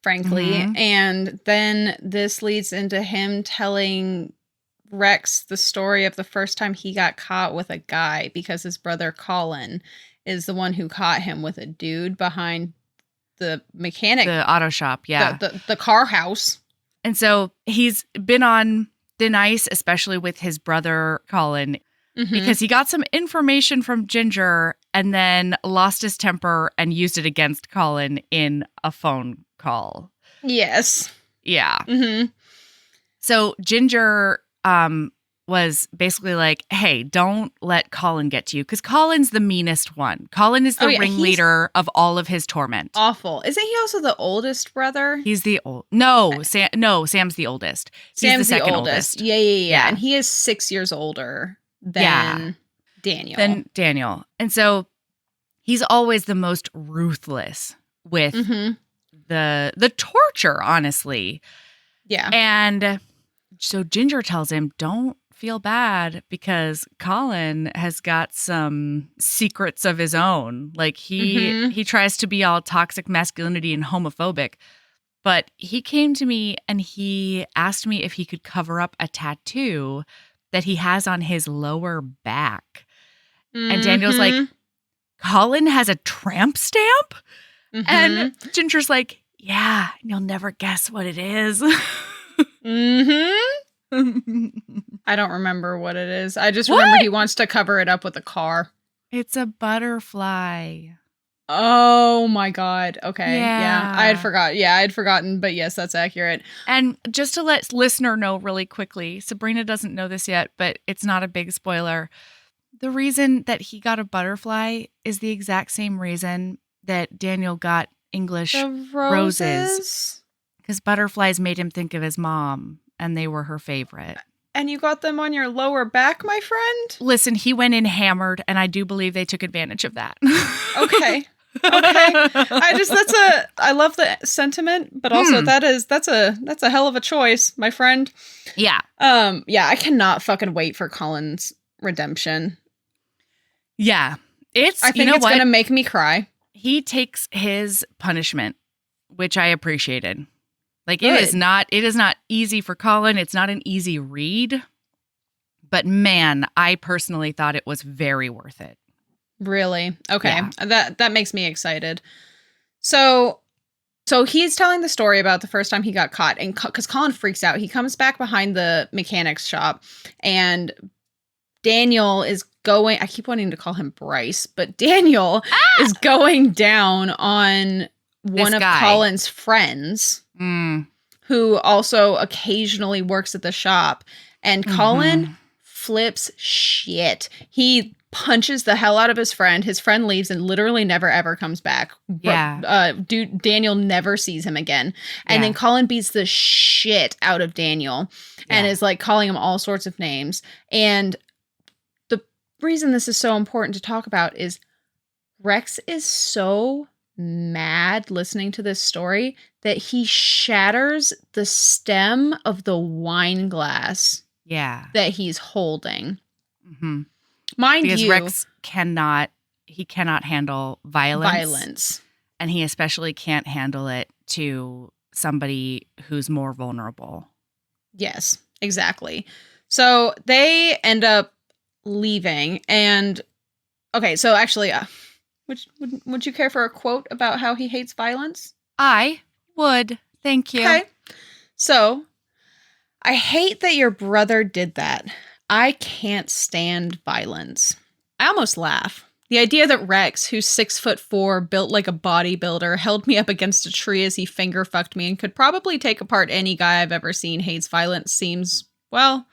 frankly. And then this leads into him telling Rex the story of the first time he got caught with a guy because his brother Colin is the one who caught him with a dude behind the mechanic. The auto shop, yeah. The car house. And so he's been on thin ice, especially with his brother Colin, because he got some information from Ginger and then lost his temper and used it against Colin in a phone call. Yes. Yeah. So Ginger was basically like, hey, don't let Colin get to you, because Colin's the meanest one. Colin is the ringleader of all of his torment. Awful. Isn't he also the oldest brother? He's the old. No, Sam's the oldest. He's Sam's the second oldest. Yeah. And he is 6 years older than Daniel. And so he's always the most ruthless with the torture, honestly. Yeah. And so Ginger tells him, don't feel bad because Colin has got some secrets of his own. Like he tries to be all toxic masculinity and homophobic, but he came to me and he asked me if he could cover up a tattoo that he has on his lower back. And Daniel's like, Colin has a tramp stamp? And Ginger's like, yeah, you'll never guess what it is. I don't remember what it is. I just remember he wants to cover it up with a car. It's a butterfly. Oh my God. Okay. Yeah. I had Yeah. forgot. Yeah, I had forgotten, but yes, that's accurate. And just to let listener know really quickly, Sabrina doesn't know this yet, but it's not a big spoiler. The reason that he got a butterfly is the exact same reason that Daniel got English The roses. roses. Because butterflies made him think of his mom, and they were her favorite. And you got them on your lower back, my friend? Listen, he went in hammered, and I do believe they took advantage of that. Okay. I love the sentiment, but also that's a hell of a choice, my friend. Yeah. Yeah, I cannot fucking wait for Colin's redemption. Yeah. I think it's gonna make me cry. He takes his punishment, which I appreciated. Like Good. it is not easy for Colin. It's not an easy read. But man, I personally thought it was very worth it. Really? Okay. Yeah. That makes me excited. So he's telling the story about the first time he got caught, and because Colin freaks out, he comes back behind the mechanics shop, and Daniel is going. I keep wanting to call him Bryce, but Daniel is going down on one of guy. Colin's friends, who also occasionally works at the shop, and Colin flips shit. He punches the hell out of his friend. His friend leaves and literally never ever comes back. Yeah. Daniel never sees him again. And then Colin beats the shit out of Daniel and is like calling him all sorts of names. And the reason this is so important to talk about is Rex is so mad listening to this story that he shatters the stem of the wine glass that he's holding. Mm-hmm. Mind because you, Rex cannot handle violence. And he especially can't handle it to somebody who's more vulnerable. Yes, exactly. So they end up leaving, and okay, so actually, would you care for a quote about how he hates violence? I would. Thank you. Okay. So, I hate that your brother did that. I can't stand violence. I almost laugh. The idea that Rex, who's 6'4", built like a bodybuilder, held me up against a tree as he finger fucked me and could probably take apart any guy I've ever seen hates violence seems, well,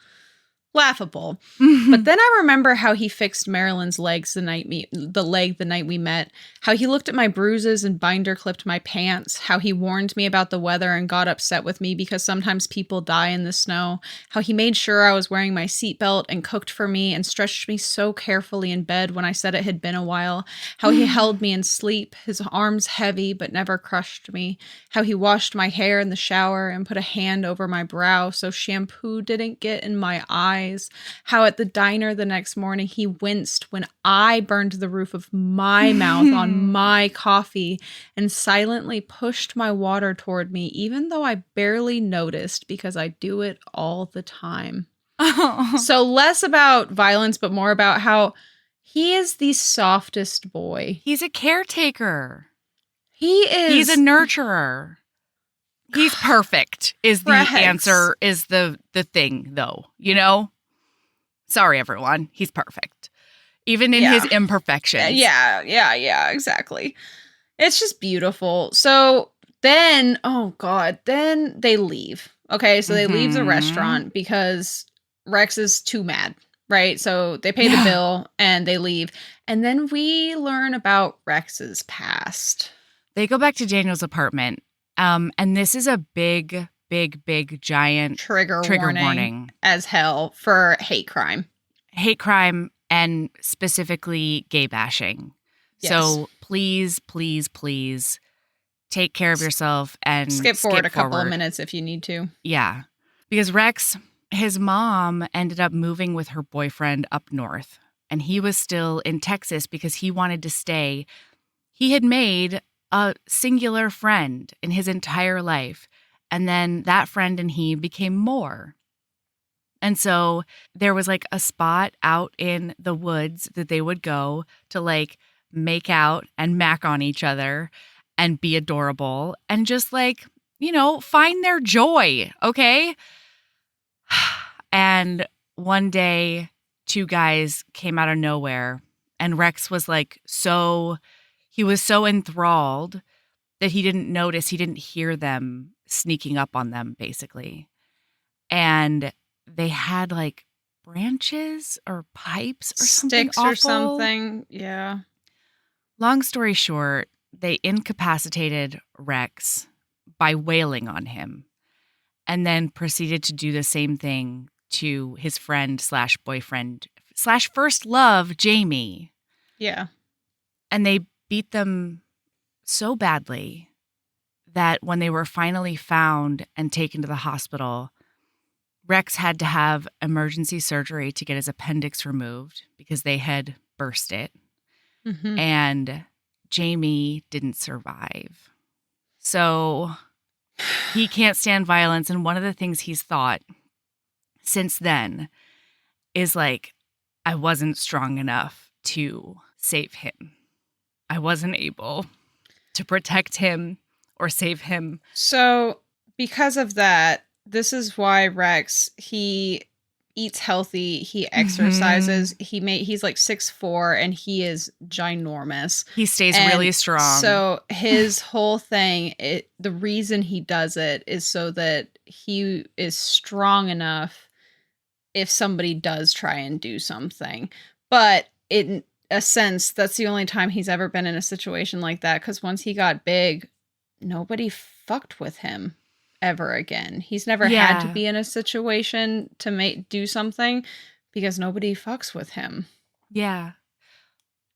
laughable. But then I remember how he fixed Marilyn's legs the night we met, how he looked at my bruises and binder clipped my pants, how he warned me about the weather and got upset with me because sometimes people die in the snow, how he made sure I was wearing my seatbelt and cooked for me and stretched me so carefully in bed when I said it had been a while, how he held me in sleep, his arms heavy but never crushed me, how he washed my hair in the shower and put a hand over my brow so shampoo didn't get in my eyes, how at the diner the next morning he winced when I burned the roof of my mouth on my coffee and silently pushed my water toward me even though I barely noticed because I do it all the time. So less about violence but more about how he is the softest boy. He's a caretaker. He's a nurturer. He's perfect is the Rex. answer, is the thing though, you know? Sorry, everyone. He's perfect. Even in his imperfections. Yeah, exactly. It's just beautiful. So then, then they leave. Okay, so they leave the restaurant because Rex is too mad, right? So they pay the bill and they leave. And then we learn about Rex's past. They go back to Daniel's apartment. And this is a big giant trigger warning as hell for hate crime. Hate crime and specifically gay bashing. Yes. So please take care of yourself and skip forward a couple of minutes if you need to. Yeah. Because Rex, his mom ended up moving with her boyfriend up north, and he was still in Texas because he wanted to stay. He had made a singular friend in his entire life. And then that friend and he became more. And so there was like a spot out in the woods that they would go to like make out and mac on each other and be adorable and just like, you know, find their joy. Okay. And one day, two guys came out of nowhere and Rex was like he was so enthralled that he didn't notice, he didn't hear them sneaking up on them, basically. And they had like branches or pipes or something Sticks awful. or something. Yeah. Long story short, they incapacitated Rex by wailing on him and then proceeded to do the same thing to his friend slash boyfriend slash first love, Jamie. Yeah. And they beat them so badly that when they were finally found and taken to the hospital, Rex had to have emergency surgery to get his appendix removed because they had burst it. Mm-hmm. And Jamie didn't survive. So he can't stand violence. And one of the things he's thought since then is like, I wasn't strong enough to save him. I wasn't able to protect him or save him. So because of that, this is why Rex, he eats healthy, he exercises, he's like 6'4" and he is ginormous. He stays And really strong. So his whole thing, the reason he does it is so that he is strong enough if somebody does try and do something. But in a sense, that's the only time he's ever been in a situation like that, because once he got big, nobody fucked with him ever again. He's never had to be in a situation to do something because nobody fucks with him. Yeah.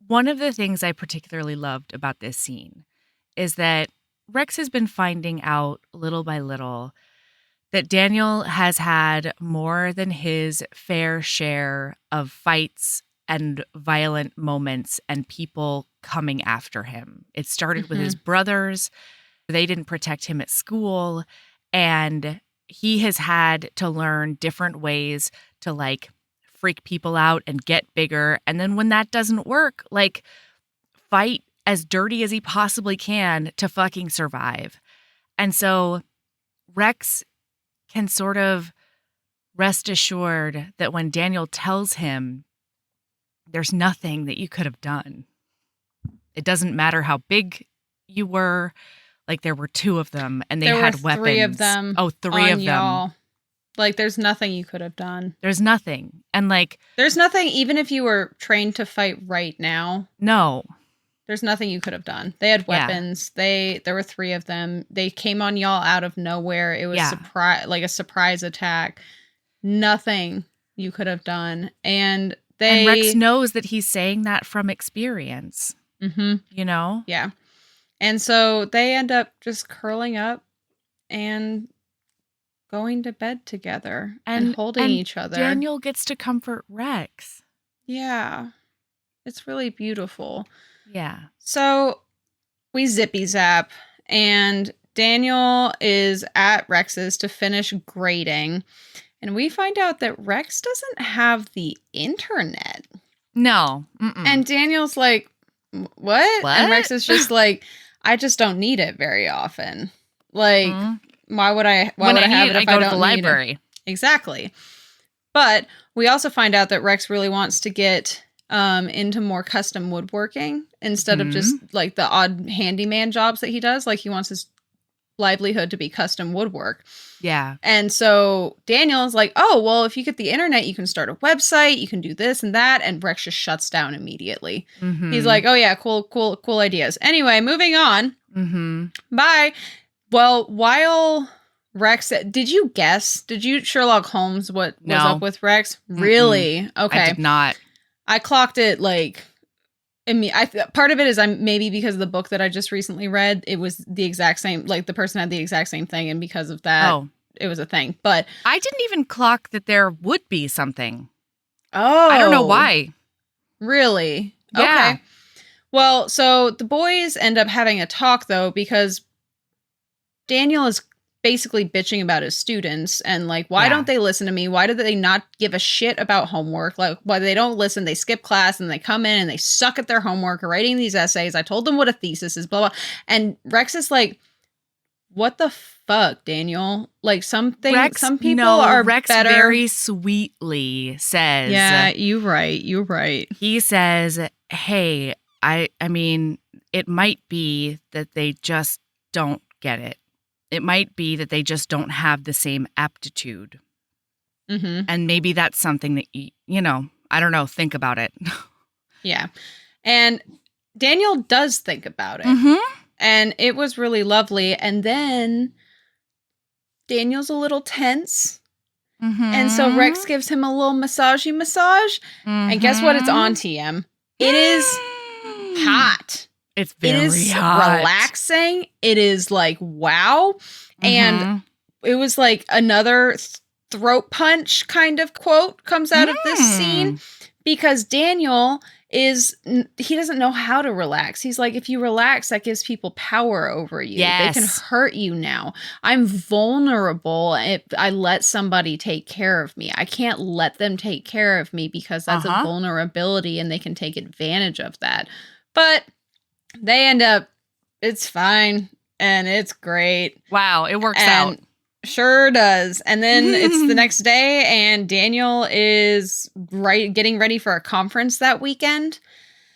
One of the things I particularly loved about this scene is that Rex has been finding out little by little that Daniel has had more than his fair share of fights and violent moments and people coming after him. It started with his brothers. They didn't protect him at school. And he has had to learn different ways to like freak people out and get bigger. And then when that doesn't work, like fight as dirty as he possibly can to fucking survive. And so Rex can sort of rest assured that when Daniel tells him there's nothing that you could have done, it doesn't matter how big you were. Like there were two of them and they had weapons. 3 of them. Oh, 3 of y'all. them. Like there's nothing you could have done. There's nothing. And like there's nothing, even if you were trained to fight right now. No. There's nothing you could have done. They had weapons. There were 3 of them. They came on y'all out of nowhere. It was like a surprise attack. Nothing you could have done. And Rex knows that he's saying that from experience. Mm-hmm. You know? Yeah. And so they end up just curling up and going to bed together and holding each other. Daniel gets to comfort Rex. Yeah. It's really beautiful. Yeah. So we zippy zap and Daniel is at Rex's to finish grading. And we find out that Rex doesn't have the internet. No. And Daniel's like, what? And Rex is just like, I just don't need it very often. Like, why would I have it if I don't go to the library? Exactly. But we also find out that Rex really wants to get into more custom woodworking instead of just like the odd handyman jobs that he does. Like he wants his livelihood to be custom woodwork. Yeah. And so Daniel's like, oh, well, if you get the internet, you can start a website, you can do this and that. And Rex just shuts down immediately. He's like, oh yeah, cool ideas. Anyway, moving on. Bye. Well, while Rex, did you Sherlock Holmes what was up with Rex? Really? Okay. I did not. I clocked it like, part of it is maybe because of the book that I just recently read, it was the exact same, like the person had the exact same thing. And because of that, it was a thing. But I didn't even clock that there would be something. Oh. I don't know why. Really? Yeah. Okay. Well, so the boys end up having a talk though, because Daniel is basically bitching about his students and like, why don't they listen to me? Why do they not give a shit about homework? Like, why they don't listen, they skip class and they come in and they suck at their homework or writing these essays. I told them what a thesis is, blah, blah. And Rex is like, what the fuck, Daniel? Like some people are Rex better. Very sweetly says, yeah, you're right. He says, hey, I mean, it might be that they just don't get it. It might be that they just don't have the same aptitude. Mm-hmm. And maybe that's something that, I don't know, think about it. Yeah. And Daniel does think about it. Mm-hmm. And it was really lovely. And then Daniel's a little tense. Mm-hmm. And so Rex gives him a little massagey massage. Mm-hmm. And guess what? It's on TM. It is hot. It's very It is hot. relaxing. It is like, wow. And Mhm. it was like another throat punch kind of quote comes out of this scene, because Daniel he doesn't know how to relax. He's like, if you relax, that gives people power over you. Yes. They can hurt you now. I'm vulnerable if I let somebody take care of me. I can't let them take care of me because that's a vulnerability and they can take advantage of that. But they end up, it's fine and it's great. Wow, it works out. Sure does. And then it's the next day and Daniel is getting ready for a conference that weekend.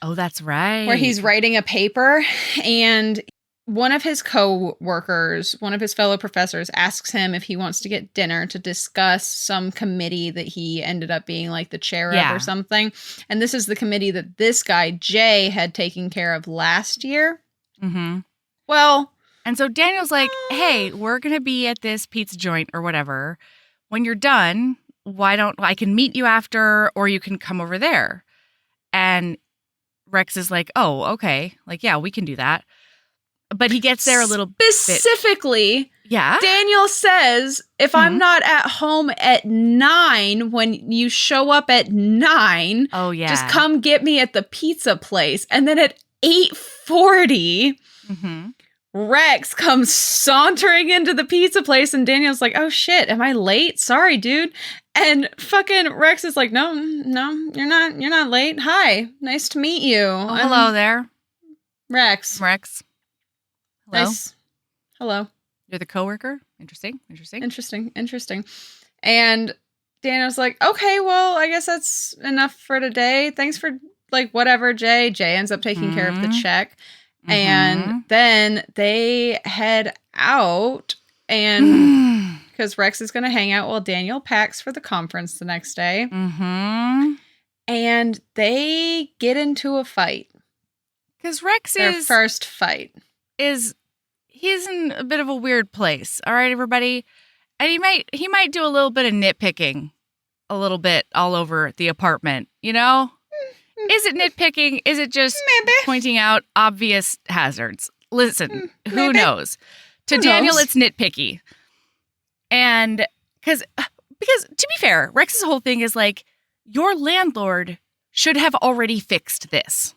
Oh, that's right. Where he's writing a paper, and one of his co-workers, one of his fellow professors, asks him if he wants to get dinner to discuss some committee that he ended up being like the chair of or something. And this is the committee that this guy, Jay, had taken care of last year. Mm-hmm. Well... And so Daniel's like, hey, we're going to be at this pizza joint or whatever. When you're done, I can meet you after, or you can come over there. And Rex is like, oh, okay. Like, yeah, we can do that. But he gets there a little specifically. Yeah. Daniel says, if I'm not at home at 9, when you show up at 9, oh yeah, just come get me at the pizza place. And then at 8:40, Rex comes sauntering into the pizza place, and Daniel's like, oh shit, am I late? Sorry, dude. And fucking Rex is like, no, you're not late. Hi, nice to meet you. Oh, hello there. Rex. Hello. Nice. Hello. You're the coworker? Interesting. And Daniel's like, okay, well, I guess that's enough for today. Thanks for like whatever, Jay. Jay ends up taking care of the check. And then they head out, and because Rex is going to hang out while Daniel packs for the conference the next day. And they get into a fight. Because Rex their first fight. He's in a bit of a weird place. All right, everybody. And he might do a little bit of nitpicking a little bit all over the apartment, you know? Is it nitpicking? Is it just pointing out obvious hazards? Listen, who knows? To Daniel, it's nitpicky. And because to be fair, Rex's whole thing is like, your landlord should have already fixed this.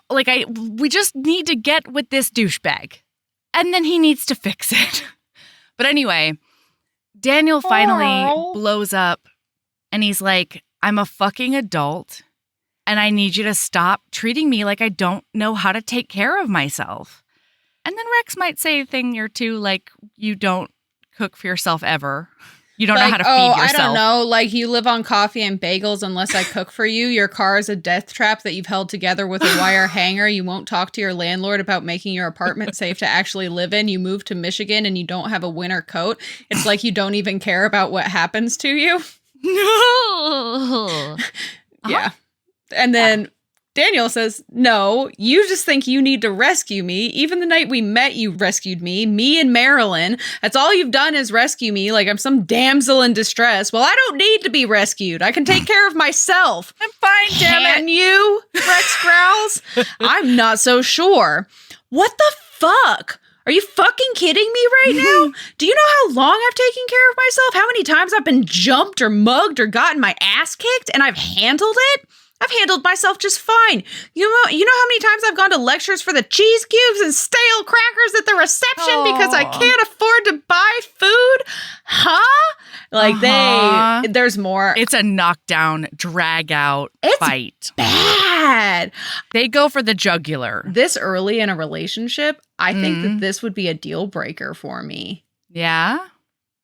We just need to get with this douchebag. And then he needs to fix it. But anyway, Daniel finally blows up and he's like, I'm a fucking adult and I need you to stop treating me like I don't know how to take care of myself. And then Rex might say a thing or two like, you don't cook for yourself ever. You don't know how to feed yourself. I don't know. Like, you live on coffee and bagels unless I cook for you. Your car is a death trap that you've held together with a wire hanger. You won't talk to your landlord about making your apartment safe to actually live in. You moved to Michigan and you don't have a winter coat. It's like you don't even care about what happens to you. No. Yeah. And then Daniel says, no, you just think you need to rescue me. Even the night we met, you rescued me and Marilyn. That's all you've done is rescue me like I'm some damsel in distress. Well, I don't need to be rescued. I can take care of myself. I'm fine, damn it. Can you? Rex growls. I'm not so sure. What the fuck? Are you fucking kidding me right now? Do you know how long I've taken care of myself? How many times I've been jumped or mugged or gotten my ass kicked and I've handled it? I've handled myself just fine. You know how many times I've gone to lectures for the cheese cubes and stale crackers at the reception because I can't afford to buy food? Huh? Like there's more. It's a knockdown, drag out fight. Bad. They go for the jugular. This early in a relationship, I think that this would be a deal breaker for me. Yeah.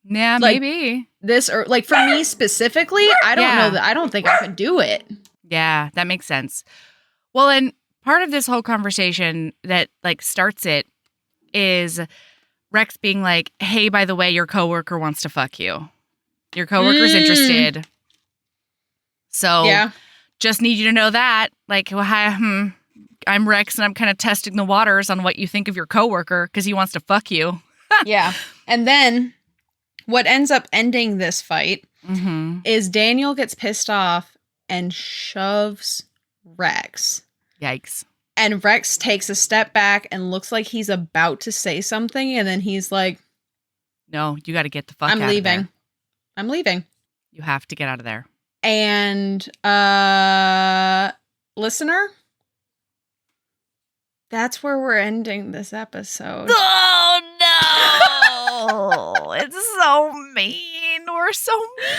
Yeah, like, maybe. Like for me specifically, I don't know that. I don't think I could do it. Yeah, that makes sense. Well, and part of this whole conversation that like starts it is Rex being like, hey, by the way, your coworker wants to fuck you. Your coworker's interested. So just need you to know that. Like, well, I'm Rex and I'm kind of testing the waters on what you think of your coworker because he wants to fuck you. Yeah. And then what ends up ending this fight is Daniel gets pissed off and shoves Rex. Yikes. And Rex takes a step back and looks like he's about to say something. And then he's like, no, you got to get the fuck out I'm leaving. of there. I'm leaving. You have to get out of there. And listener, that's where we're ending this episode. Oh, no. It's so mean. We're so mean.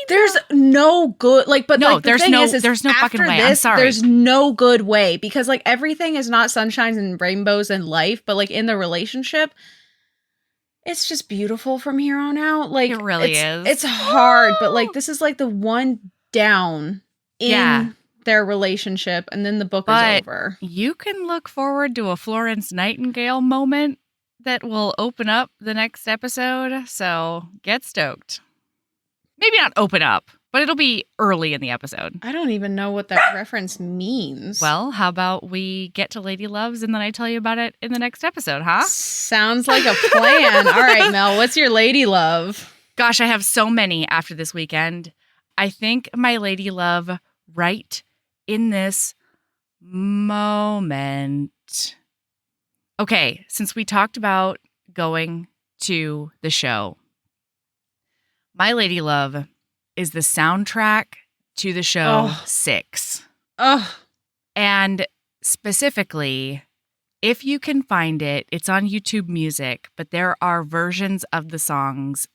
There's no good, like, but no, like, the there's thing no, is there's no fucking way. This, I'm sorry. There's no good way because like everything is not sunshines and rainbows in life, but like in the relationship, it's just beautiful from here on out. Like it really is. It's hard, but like this is like the one down in their relationship, and then the book is over. You can look forward to a Florence Nightingale moment that will open up the next episode. So get stoked. Maybe not open up, but it'll be early in the episode. I don't even know what that reference means. Well, how about we get to Lady Loves and then I tell you about it in the next episode, huh? Sounds like a plan. All right, Mel, what's your lady love? Gosh, I have so many after this weekend. I think my lady love right in this moment. Okay, since we talked about going to the show, my lady love is the soundtrack to the show 6. Oh. And specifically, if you can find it, it's on YouTube Music, but there are versions of the songs,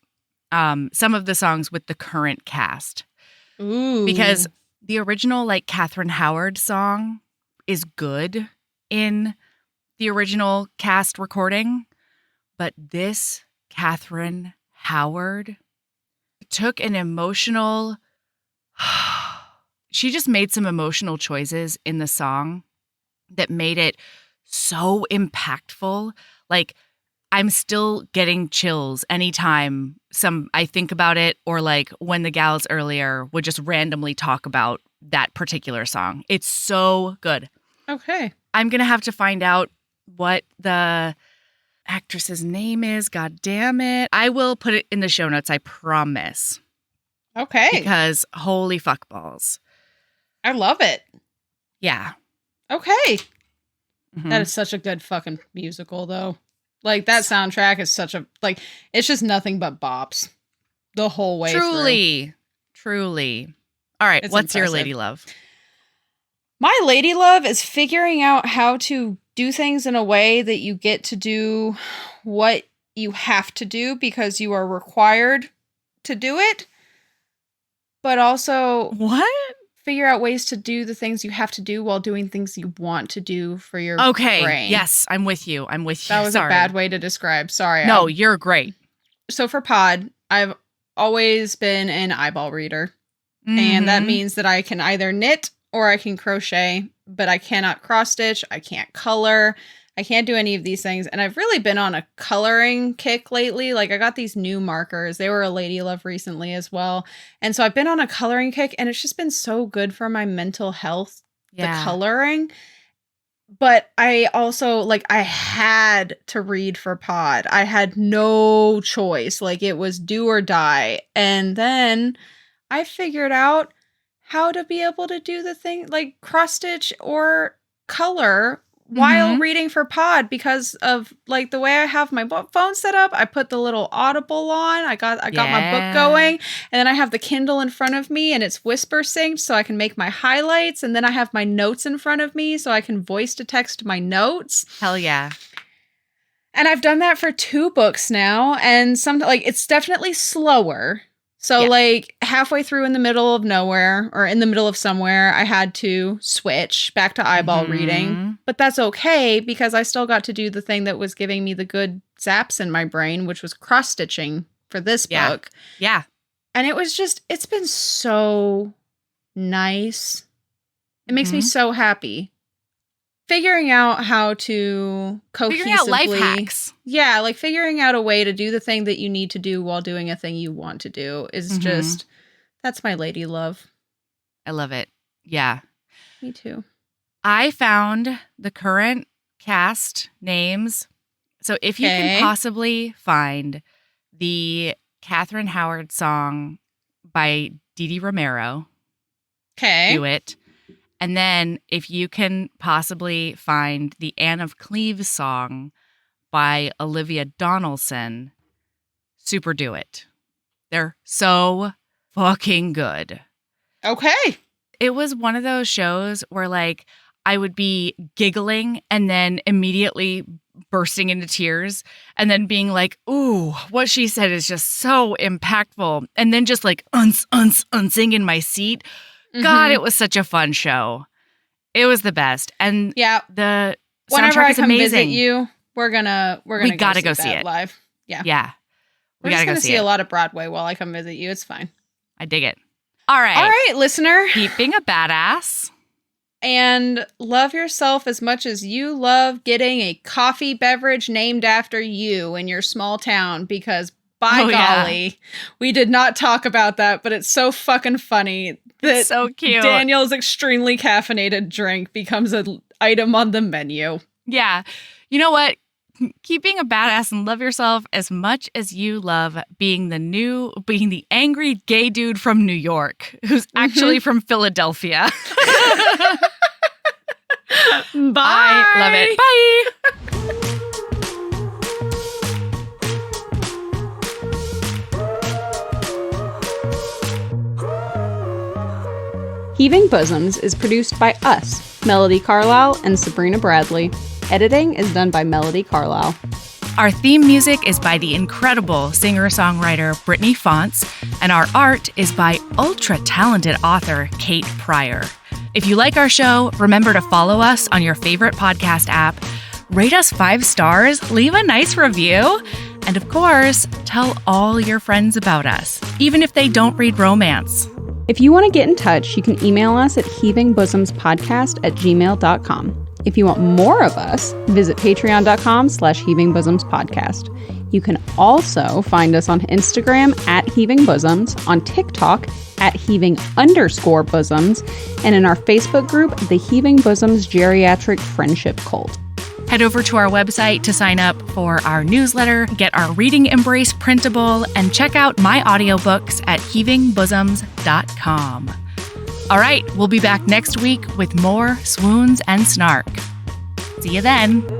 some of the songs with the current cast. Ooh. Because the original, like, Catherine Howard song is good in the original cast recording, but this Catherine Howard took an emotional, she just made some emotional choices in the song that made it so impactful. Like, I'm still getting chills anytime I think about it, or like when the gals earlier would just randomly talk about that particular song. It's so good. Okay. I'm going to have to find out what the actress's name is. God damn it. I will put it in the show notes, I promise. Okay. Because holy fuck balls. I love it. Yeah. Okay. Mm-hmm. That is such a good fucking musical, though. Like, that soundtrack is such a, like, it's just nothing but bops the whole way through. Truly. All right, It's what's your impressive. lady love? My lady love is figuring out how to do things in a way that you get to do what you have to do because you are required to do it, but also What? figure out ways to do the things you have to do while doing things you want to do for your brain. Yes, I'm with you. That was a bad way to describe. Sorry. No, you're great. So for pod, I've always been an eyeball reader. And that means that I can either knit or I can crochet, but I cannot cross stitch. I can't color. I can't do any of these things. And I've really been on a coloring kick lately. Like, I got these new markers. They were a lady love recently as well. And so I've been on a coloring kick, and it's just been so good for my mental health, the coloring. But I also, like, I had to read for pod. I had no choice. Like, it was do or die. And then I figured out how to be able to do the thing, like cross stitch or color while reading for pod because of like the way I have my phone set up. I put the little Audible on. I got my book going, and then I have the Kindle in front of me and it's whisper synced so I can make my highlights, and then I have my notes in front of me so I can voice to text my notes. Hell yeah. And I've done that for 2 books now, and it's definitely slower. So like halfway through in the middle of nowhere or in the middle of somewhere, I had to switch back to eyeball reading. But that's okay because I still got to do the thing that was giving me the good zaps in my brain, which was cross-stitching for this book. Yeah. And it's been so nice. It makes me so happy figuring out how to cohesively Figuring out life hacks. Yeah, like figuring out a way to do the thing that you need to do while doing a thing you want to do is just, that's my lady love. I love it. Yeah. Me too. I found the current cast names. So if you can possibly find the Catherine Howard song by Dee Dee Romero, do it. And then if you can possibly find the Anne of Cleves song by Olivia Donaldson, super do it. They're so fucking good. Okay. It was one of those shows where like I would be giggling and then immediately bursting into tears and then being like, ooh, what she said is just so impactful. And then just like unsing in my seat. God, it was such a fun show. It was the best. And yeah, the whenever soundtrack I is come amazing. visit you, we gotta go see it live. Yeah. Yeah. We're just gonna see a lot of Broadway while I come visit you. It's fine. I dig it. All right. All right, listener. Keep being a badass. And love yourself as much as you love getting a coffee beverage named after you in your small town, because by golly, we did not talk about that, but it's so fucking funny that it's so cute. Daniel's extremely caffeinated drink becomes an item on the menu. Yeah. You know what? Keep being a badass and love yourself as much as you love being the angry gay dude from New York who's actually from Philadelphia. Bye. I love it. Bye. Heaving Bosoms is produced by us, Melody Carlisle and Sabrina Bradley. Editing is done by Melody Carlisle. Our theme music is by the incredible singer-songwriter Brittany Fonts, and our art is by ultra-talented author Kate Pryor. If you like our show, remember to follow us on your favorite podcast app, rate us 5 stars, leave a nice review, and of course, tell all your friends about us, even if they don't read romance. If you want to get in touch, you can email us at heavingbosoms.podcast@gmail.com. If you want more of us, visit patreon.com/heavingbosomspodcast. You can also find us on Instagram @heavingbosoms, on TikTok @heaving_bosoms, and in our Facebook group, the Heaving Bosoms Geriatric Friendship Cult. Head over to our website to sign up for our newsletter, get our Reading Embrace printable, and check out my audiobooks at heavingbosoms.com. All right, we'll be back next week with more swoons and snark. See you then.